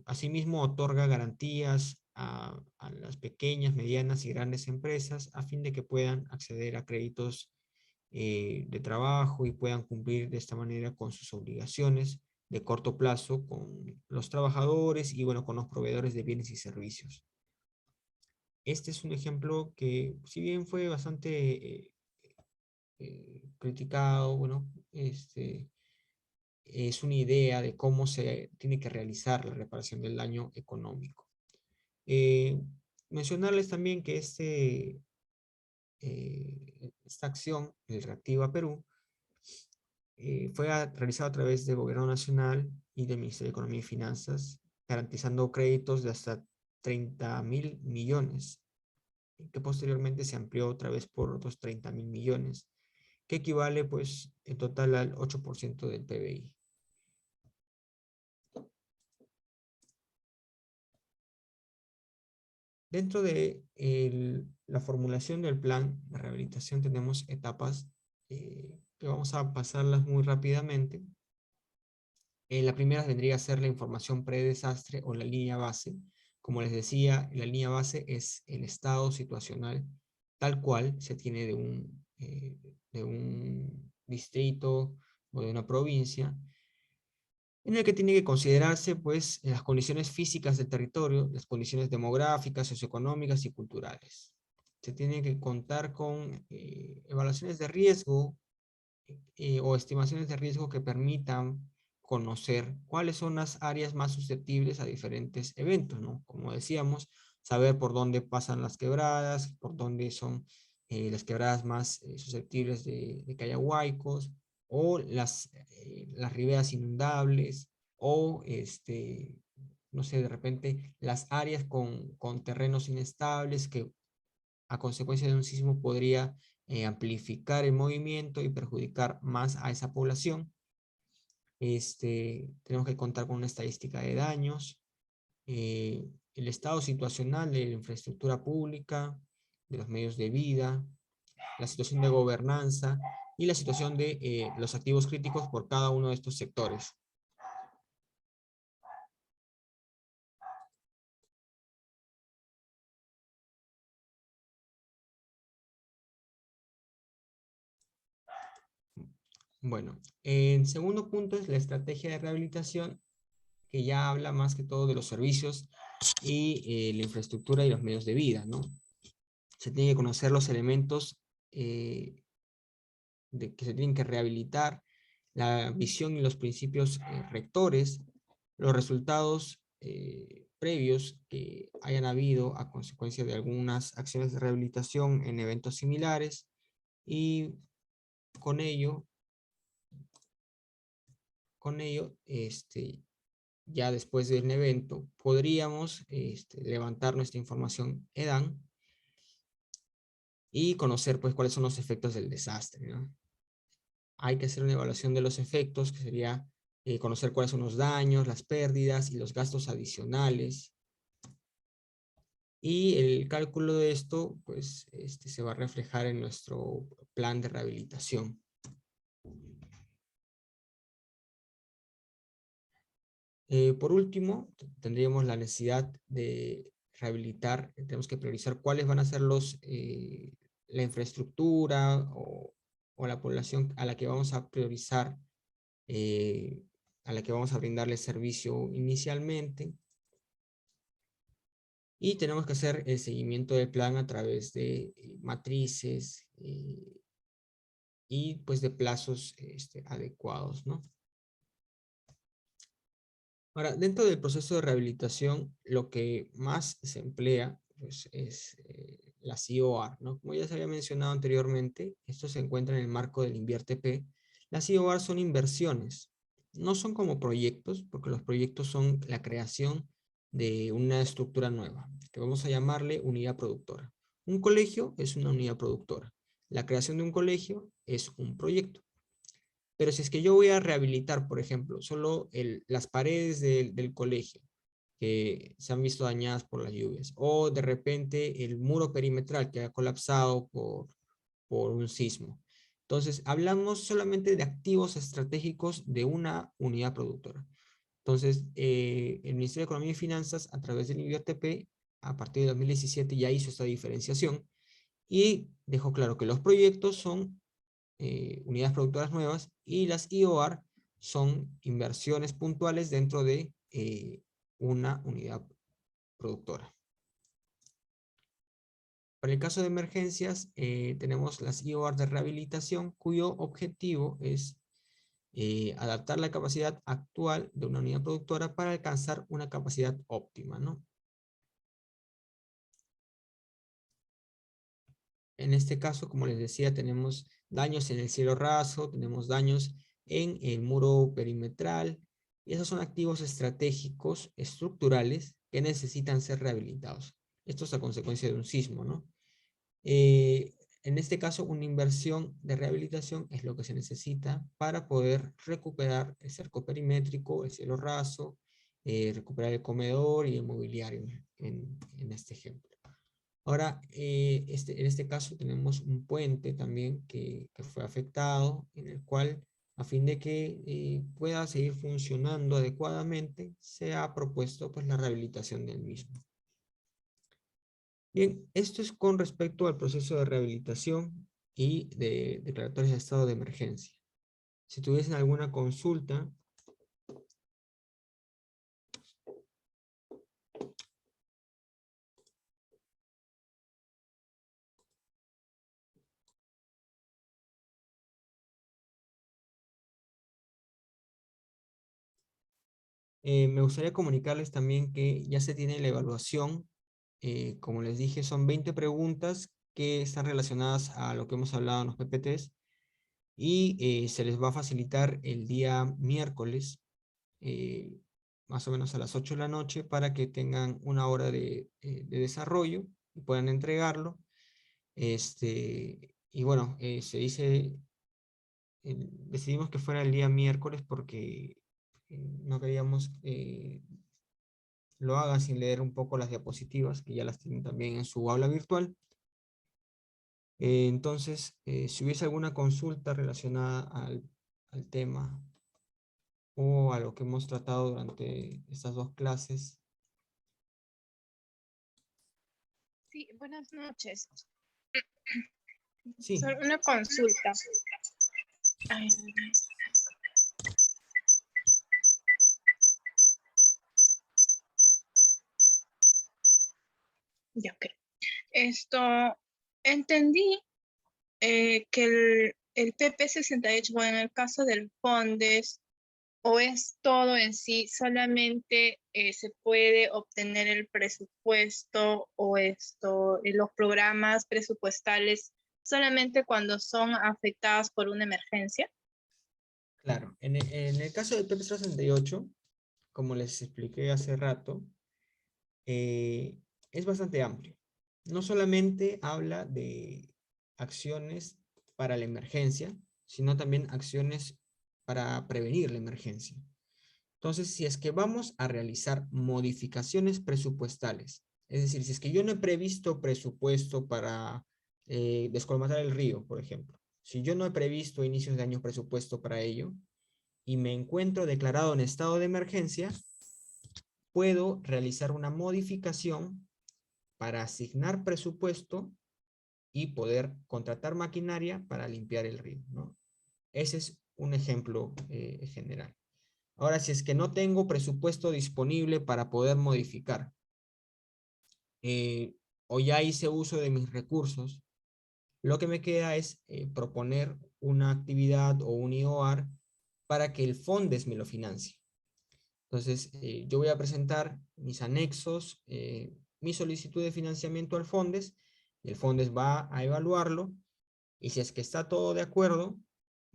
Asimismo, otorga garantías a las pequeñas, medianas y grandes empresas a fin de que puedan acceder a créditos de trabajo y puedan cumplir de esta manera con sus obligaciones de corto plazo con los trabajadores y bueno, con los proveedores de bienes y servicios. Este es un ejemplo que, si bien fue bastante criticado, bueno, es una idea de cómo se tiene que realizar la reparación del daño económico. Mencionarles también que esta acción, el Reactiva Perú, fue realizada a través del Gobierno Nacional y del Ministerio de Economía y Finanzas, garantizando créditos de hasta 30.000 millones, que posteriormente se amplió otra vez por otros 30.000 millones, que equivale pues en total al 8% del PBI. Dentro de la formulación del plan de rehabilitación tenemos etapas que vamos a pasarlas muy rápidamente. La primera vendría a ser la información predesastre o la línea base. Como les decía, la línea base es el estado situacional tal cual se tiene de un distrito o de una provincia, en el que tiene que considerarse pues las condiciones físicas del territorio, las condiciones demográficas, socioeconómicas y culturales. Se tiene que contar con evaluaciones de riesgo o estimaciones de riesgo que permitan conocer cuáles son las áreas más susceptibles a diferentes eventos, ¿no? Como decíamos, saber por dónde pasan las quebradas, por dónde son las quebradas más susceptibles de que haya huaicos, o las riberas inundables, o no sé, de repente las áreas con terrenos inestables que a consecuencia de un sismo podría amplificar el movimiento y perjudicar más a esa población. Tenemos que contar con una estadística de daños, el estado situacional de la infraestructura pública, de los medios de vida, la situación de gobernanza y la situación de los activos críticos por cada uno de estos sectores. Bueno, el segundo punto es la estrategia de rehabilitación, que ya habla más que todo de los servicios y la infraestructura y los medios de vida, ¿no? Se tienen que conocer los elementos que se tienen que rehabilitar, la visión y los principios rectores, los resultados previos que hayan habido a consecuencia de algunas acciones de rehabilitación en eventos similares, y con ello, ya después de un evento, podríamos levantar nuestra información EDAN y conocer pues cuáles son los efectos del desastre, ¿no? Hay que hacer una evaluación de los efectos, que sería conocer cuáles son los daños, las pérdidas y los gastos adicionales. Y el cálculo de esto pues se va a reflejar en nuestro plan de rehabilitación. Por último, tendríamos la necesidad de rehabilitar, tenemos que priorizar cuáles van a ser la infraestructura o la población a la que vamos a priorizar, a la que vamos a brindarle servicio inicialmente. Y tenemos que hacer el seguimiento del plan a través de matrices y pues de plazos adecuados, ¿no? Ahora, dentro del proceso de rehabilitación, lo que más se emplea pues, es la CIOR, ¿no? Como ya se había mencionado anteriormente, esto se encuentra en el marco del INVIERTE-P. Las CIOR son inversiones, no son como proyectos, porque los proyectos son la creación de una estructura nueva, que vamos a llamarle unidad productora. Un colegio es una unidad productora. La creación de un colegio es un proyecto. Pero si es que yo voy a rehabilitar, por ejemplo, solo las paredes del colegio que se han visto dañadas por las lluvias, o de repente el muro perimetral que ha colapsado por un sismo. Entonces, hablamos solamente de activos estratégicos de una unidad productora. Entonces, el Ministerio de Economía y Finanzas, a través del INVIERTE-P, a partir de 2017 ya hizo esta diferenciación y dejó claro que los proyectos son unidades productoras nuevas y las IOR son inversiones puntuales dentro de una unidad productora. Para el caso de emergencias, tenemos las IOR de rehabilitación, cuyo objetivo es adaptar la capacidad actual de una unidad productora para alcanzar una capacidad óptima, ¿no? En este caso, como les decía, tenemos daños en el cielo raso, tenemos daños en el muro perimetral, y esos son activos estratégicos estructurales que necesitan ser rehabilitados. Esto es a consecuencia de un sismo, ¿no? En este caso, una inversión de rehabilitación es lo que se necesita para poder recuperar el cerco perimétrico, el cielo raso, recuperar el comedor y el mobiliario en este ejemplo. Ahora, en este caso tenemos un puente también que fue afectado, en el cual, a fin de que pueda seguir funcionando adecuadamente, se ha propuesto pues, la rehabilitación del mismo. Bien, esto es con respecto al proceso de rehabilitación y de declaratorias de estado de emergencia. Si tuviesen alguna consulta, me gustaría comunicarles también que ya se tiene la evaluación. Como les dije, son 20 preguntas que están relacionadas a lo que hemos hablado en los PPTs y se les va a facilitar el día miércoles, más o menos a las 8 de la noche, para que tengan una hora de desarrollo y puedan entregarlo. Y bueno, se dice, decidimos que fuera el día miércoles porque no queríamos lo hagan sin leer un poco las diapositivas, que ya las tienen también en su aula virtual. Entonces, si hubiese alguna consulta relacionada al tema o a lo que hemos tratado durante estas dos clases. Sí, buenas noches. Sí, Solo una consulta. Ay, ya, ok. Esto, entendí que el PP68, bueno, en el caso del FONDES, o es todo en sí, solamente se puede obtener el presupuesto o los programas presupuestales solamente cuando son afectados por una emergencia. claro. En el caso del PP 68, como les expliqué hace rato, es bastante amplio. No solamente habla de acciones para la emergencia, sino también acciones para prevenir la emergencia. Entonces, si es que vamos a realizar modificaciones presupuestales, es decir, si es que yo no he previsto presupuesto para descolmatar el río, por ejemplo, si yo no he previsto inicios de año presupuesto para ello y me encuentro declarado en estado de emergencia, puedo realizar una modificación para asignar presupuesto y poder contratar maquinaria para limpiar el río, ¿no? Ese es un ejemplo general. Ahora, si es que no tengo presupuesto disponible para poder modificar, o ya hice uso de mis recursos, lo que me queda es proponer una actividad o un IOR para que el FONDES me lo financie. Entonces, yo voy a presentar mis anexos, mi solicitud de financiamiento al FONDES, y el FONDES va a evaluarlo, y si es que está todo de acuerdo,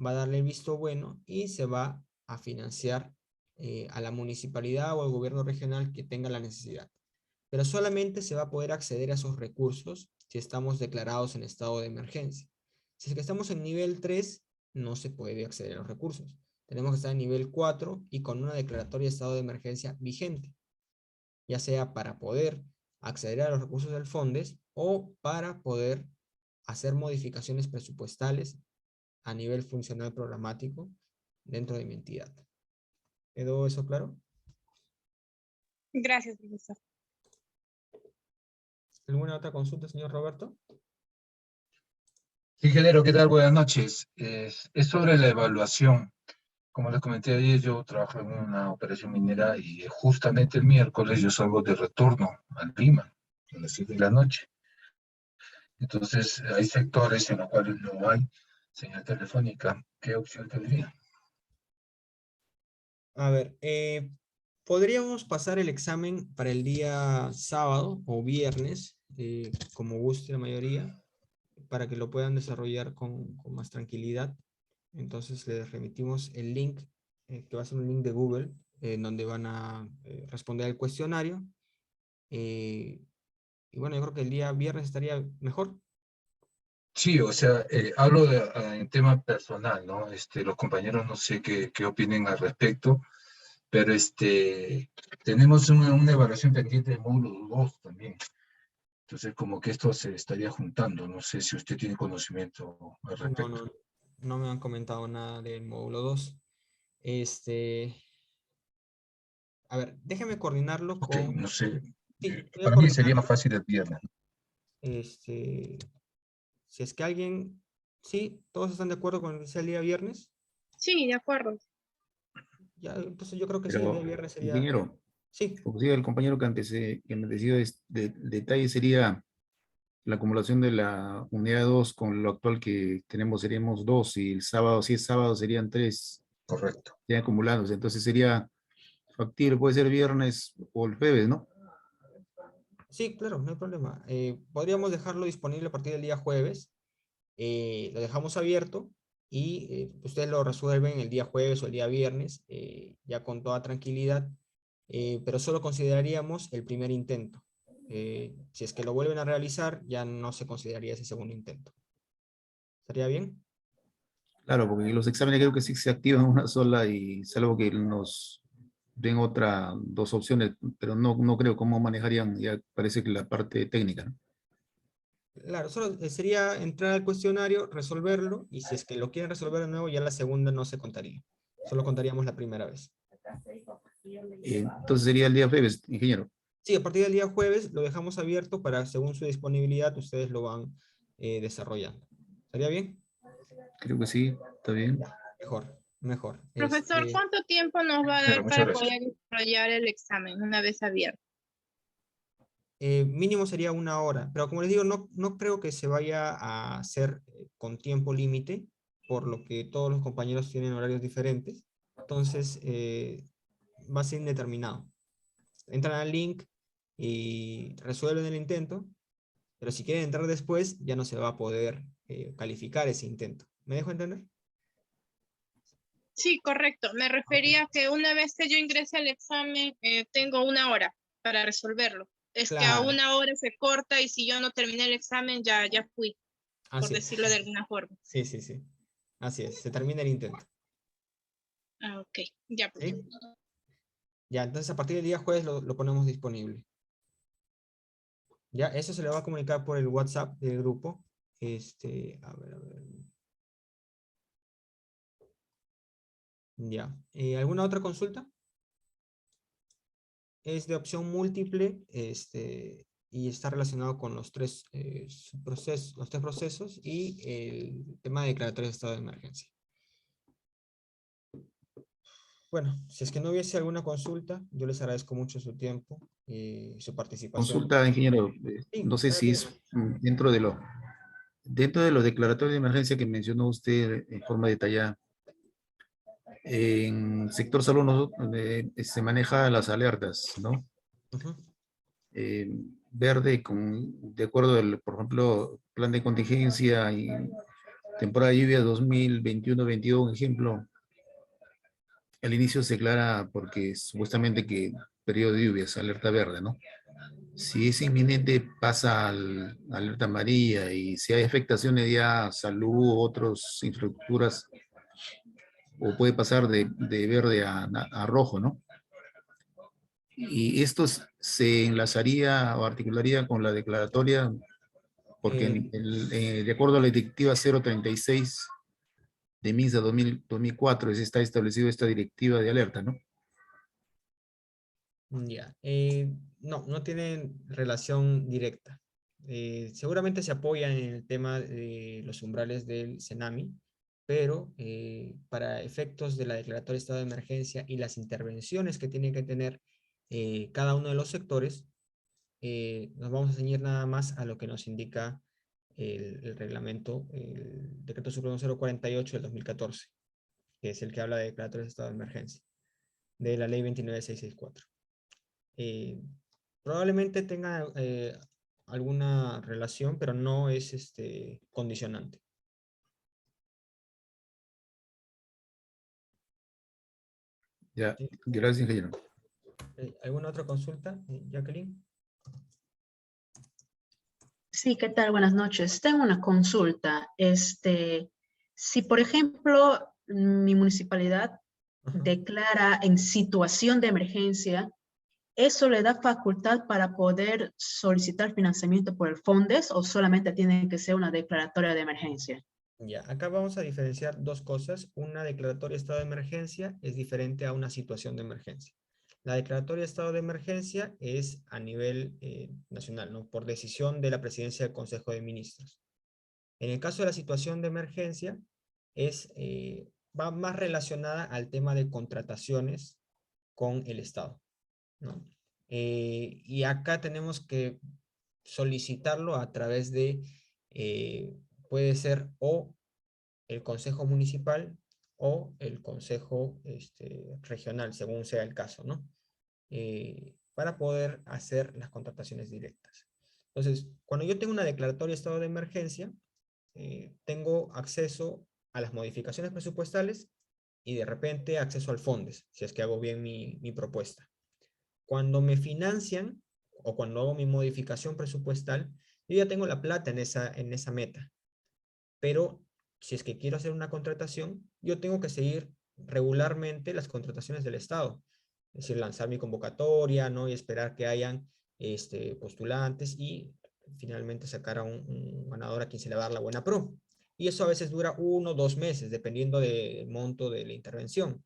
va a darle el visto bueno y se va a financiar a la municipalidad o al gobierno regional que tenga la necesidad. Pero solamente se va a poder acceder a esos recursos si estamos declarados en estado de emergencia. Si es que estamos en nivel 3, no se puede acceder a los recursos. Tenemos que estar en nivel 4 y con una declaratoria de estado de emergencia vigente, ya sea para poder acceder a los recursos del FONDES o para poder hacer modificaciones presupuestales a nivel funcional programático dentro de mi entidad. ¿Quedó eso claro? Gracias, profesor. ¿Alguna otra consulta, señor Roberto? Sí, ingeniero, ¿qué tal? Buenas noches. Es sobre la evaluación. Como les comenté ayer, yo trabajo en una operación minera y justamente el miércoles yo salgo de retorno a Lima, a las 7 de la noche. Entonces, hay sectores en los cuales no hay señal telefónica. ¿Qué opción tendría? A ver, podríamos pasar el examen para el día sábado o viernes, como guste la mayoría, para que lo puedan desarrollar con más tranquilidad. Entonces les remitimos el link, que va a ser un link de Google, en donde van a responder el cuestionario. Y bueno, yo creo que el día viernes estaría mejor. Sí, o sea, hablo en tema personal, ¿no? Los compañeros no sé qué opinen al respecto, pero tenemos una evaluación pendiente de módulo 2 también. Entonces, como que esto se estaría juntando. No sé si usted tiene conocimiento al No, respecto. no me han comentado nada del módulo 2. A ver, déjeme coordinarlo Ok, con... no sé. Sí, voy a Para mí sería coordinarlo. más fácil el viernes. Este, si es que alguien... Sí, todos están de acuerdo con que sea el día viernes. Sí, de acuerdo. Ya, entonces yo creo que sí, el día Pero, viernes sería... ingeniero, Sí, como decía el compañero que me decía detalle sería la acumulación de la unidad 2 con lo actual que tenemos, seríamos 2, y el sábado, si es sábado, serían 3 Correcto. ya acumulados. Entonces sería factible, puede ser viernes o el jueves, ¿no? sí, claro, no hay problema. Podríamos dejarlo disponible a partir del día jueves. Lo dejamos abierto y ustedes lo resuelven el día jueves o el día viernes, ya con toda tranquilidad, pero solo consideraríamos el primer intento. Si es que lo vuelven a realizar, ya no se consideraría ese segundo intento. ¿Estaría bien? Claro, porque los exámenes creo que sí se activan una sola y salvo que nos den otra, dos opciones, pero no creo cómo manejarían, ya parece que la parte técnica, ¿no? Claro, solo sería entrar al cuestionario, resolverlo, y si es que lo quieren resolver de nuevo, ya la segunda no se contaría. Solo contaríamos la primera vez. Entonces sería el día jueves, ingeniero. Sí, a partir del día jueves lo dejamos abierto para, según su disponibilidad, ustedes lo van desarrollando. ¿Estaría bien? Creo que sí, está bien. Ya, mejor, mejor. Profesor, ¿cuánto tiempo nos va a Claro, dar muchas para gracias. poder desarrollar el examen una vez abierto? Mínimo sería 1 hora, pero como les digo, no creo que se vaya a hacer con tiempo límite, por lo que todos los compañeros tienen horarios diferentes. Entonces, va a ser indeterminado. Entran al link y resuelven el intento, pero si quieren entrar después, ya no se va a poder calificar ese intento. ¿Me dejo entender? Sí, correcto. Me refería a que una vez que yo ingrese al examen, tengo 1 hora para resolverlo. Es que a Claro, 1 hora se corta y si yo no terminé el examen, ya fui, por así es. decirlo de alguna forma. Sí, sí, sí. Así es, se termina el intento. Ah, ok, ya pues. ¿Sí? Ya, entonces a partir del día jueves lo ponemos disponible. Ya, eso se le va a comunicar por el WhatsApp del grupo. A ver, a ver. Ya. ¿Alguna otra consulta? Es de opción múltiple, y está relacionado con los tres procesos y el tema de declaratoria de estado de emergencia. Bueno, si es que no hubiese alguna consulta, yo les agradezco mucho su tiempo y su participación. Consulta, ingeniero, Sí, no sé si adelante. es dentro de los declaratorios de emergencia que mencionó usted en forma detallada. En sector salud se maneja las alertas, ¿no? Ujú. Eh, verde, de acuerdo al, por ejemplo, plan de contingencia y temporada de lluvia 2021-22, un ejemplo, al inicio se declara porque supuestamente que periodo de lluvias, alerta verde, ¿no? Si es inminente, pasa al alerta amarilla, y si hay afectaciones ya a salud, otras infraestructuras, o puede pasar de verde a rojo, ¿no? Y esto se enlazaría o articularía con la declaratoria, porque Eh, de acuerdo a la directiva 036 de MINSA 2004 está establecido esta directiva de alerta, ¿no? ya. No, no tienen relación directa. Seguramente se apoyan en el tema de los umbrales del CENAMI, pero para efectos de la declaratoria de estado de emergencia y las intervenciones que tiene que tener cada uno de los sectores, nos vamos a ceñir nada más a lo que nos indica el reglamento, el decreto supremo 048 del 2014, que es el que habla de declaratoria de estado de emergencia, de la ley 29664. Probablemente tenga alguna relación, pero no es condicionante. Ya, Sí. gracias, ingeniero. ¿Alguna otra consulta, Jacqueline? Sí, ¿qué tal? Buenas noches. Tengo una consulta. Si, por ejemplo, mi municipalidad Ajá. declara en situación de emergencia, ¿eso le da facultad para poder solicitar financiamiento por el FONDES o solamente tiene que ser una declaratoria de emergencia? Ya, acá vamos a diferenciar dos cosas. Una declaratoria de estado de emergencia es diferente a una situación de emergencia. La declaratoria de estado de emergencia es a nivel nacional, ¿no? Por decisión de la presidencia del Consejo de Ministros. En el caso de la situación de emergencia, va más relacionada al tema de contrataciones con el Estado, ¿no? Y acá tenemos que solicitarlo a través de, puede ser o el Consejo Municipal o el Consejo Regional, según sea el caso, ¿no? Para poder hacer las contrataciones directas. Entonces, cuando yo tengo una declaratoria de estado de emergencia, tengo acceso a las modificaciones presupuestales y de repente acceso al FONDES, si es que hago bien mi propuesta. Cuando me financian o cuando hago mi modificación presupuestal, yo ya tengo la plata en esa meta. Pero si es que quiero hacer una contratación, yo tengo que seguir regularmente las contrataciones del Estado. Es decir, lanzar mi convocatoria, ¿no? Y esperar que hayan postulantes y finalmente sacar a un ganador a quien se le va a dar la buena pro. Y eso a veces dura 1 o 2 meses, dependiendo del monto de la intervención.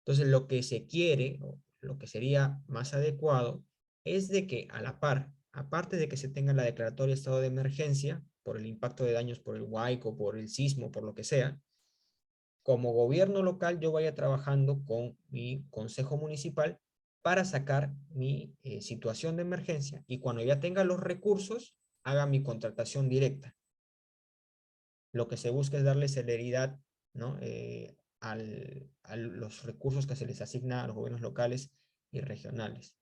Entonces, lo que se quiere, o lo que sería más adecuado, es de que a la par, aparte de que se tenga la declaratoria de estado de emergencia, por el impacto de daños por el huaico, por el sismo, por lo que sea, como gobierno local yo vaya trabajando con mi consejo municipal para sacar mi situación de emergencia y cuando ya tenga los recursos, haga mi contratación directa. Lo que se busca es darle celeridad, ¿no? A los recursos que se les asigna a los gobiernos locales y regionales.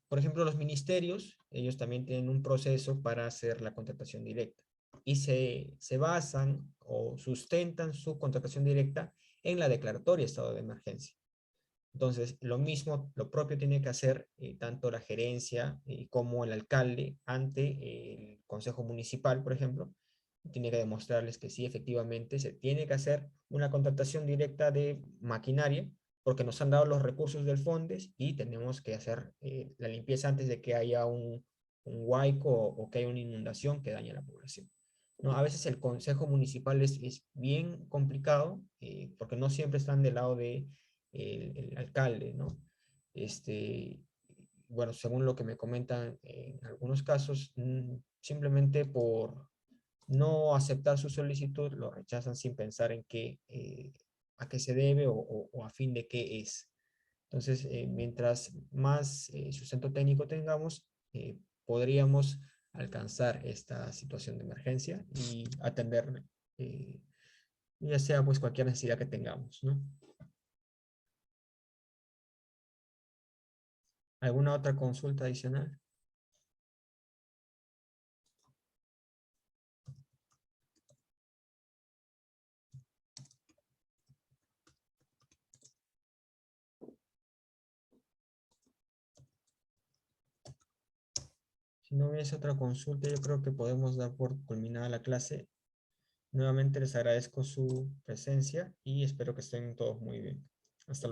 Por ejemplo, los ministerios, ellos también tienen un proceso para hacer la contratación directa y se basan o sustentan su contratación directa en la declaratoria de estado de emergencia. Entonces, lo mismo, lo propio tiene que hacer tanto la gerencia como el alcalde ante el consejo municipal, por ejemplo. Tiene que demostrarles que sí, efectivamente, se tiene que hacer una contratación directa de maquinaria porque nos han dado los recursos del FONDES y tenemos que hacer la limpieza antes de que haya un huaico o que haya una inundación que dañe a la población. ¿No? A veces el consejo municipal es bien complicado porque no siempre están del lado de el alcalde, ¿no? Bueno, según lo que me comentan en algunos casos, simplemente por no aceptar su solicitud, lo rechazan sin pensar en a qué se debe o a fin de qué es. Entonces, mientras más sustento técnico tengamos, podríamos alcanzar esta situación de emergencia y atender ya sea pues cualquier necesidad que tengamos, ¿no? ¿Alguna otra consulta adicional? Si no hubiese otra consulta, yo creo que podemos dar por culminada la clase. Nuevamente les agradezco su presencia y espero que estén todos muy bien.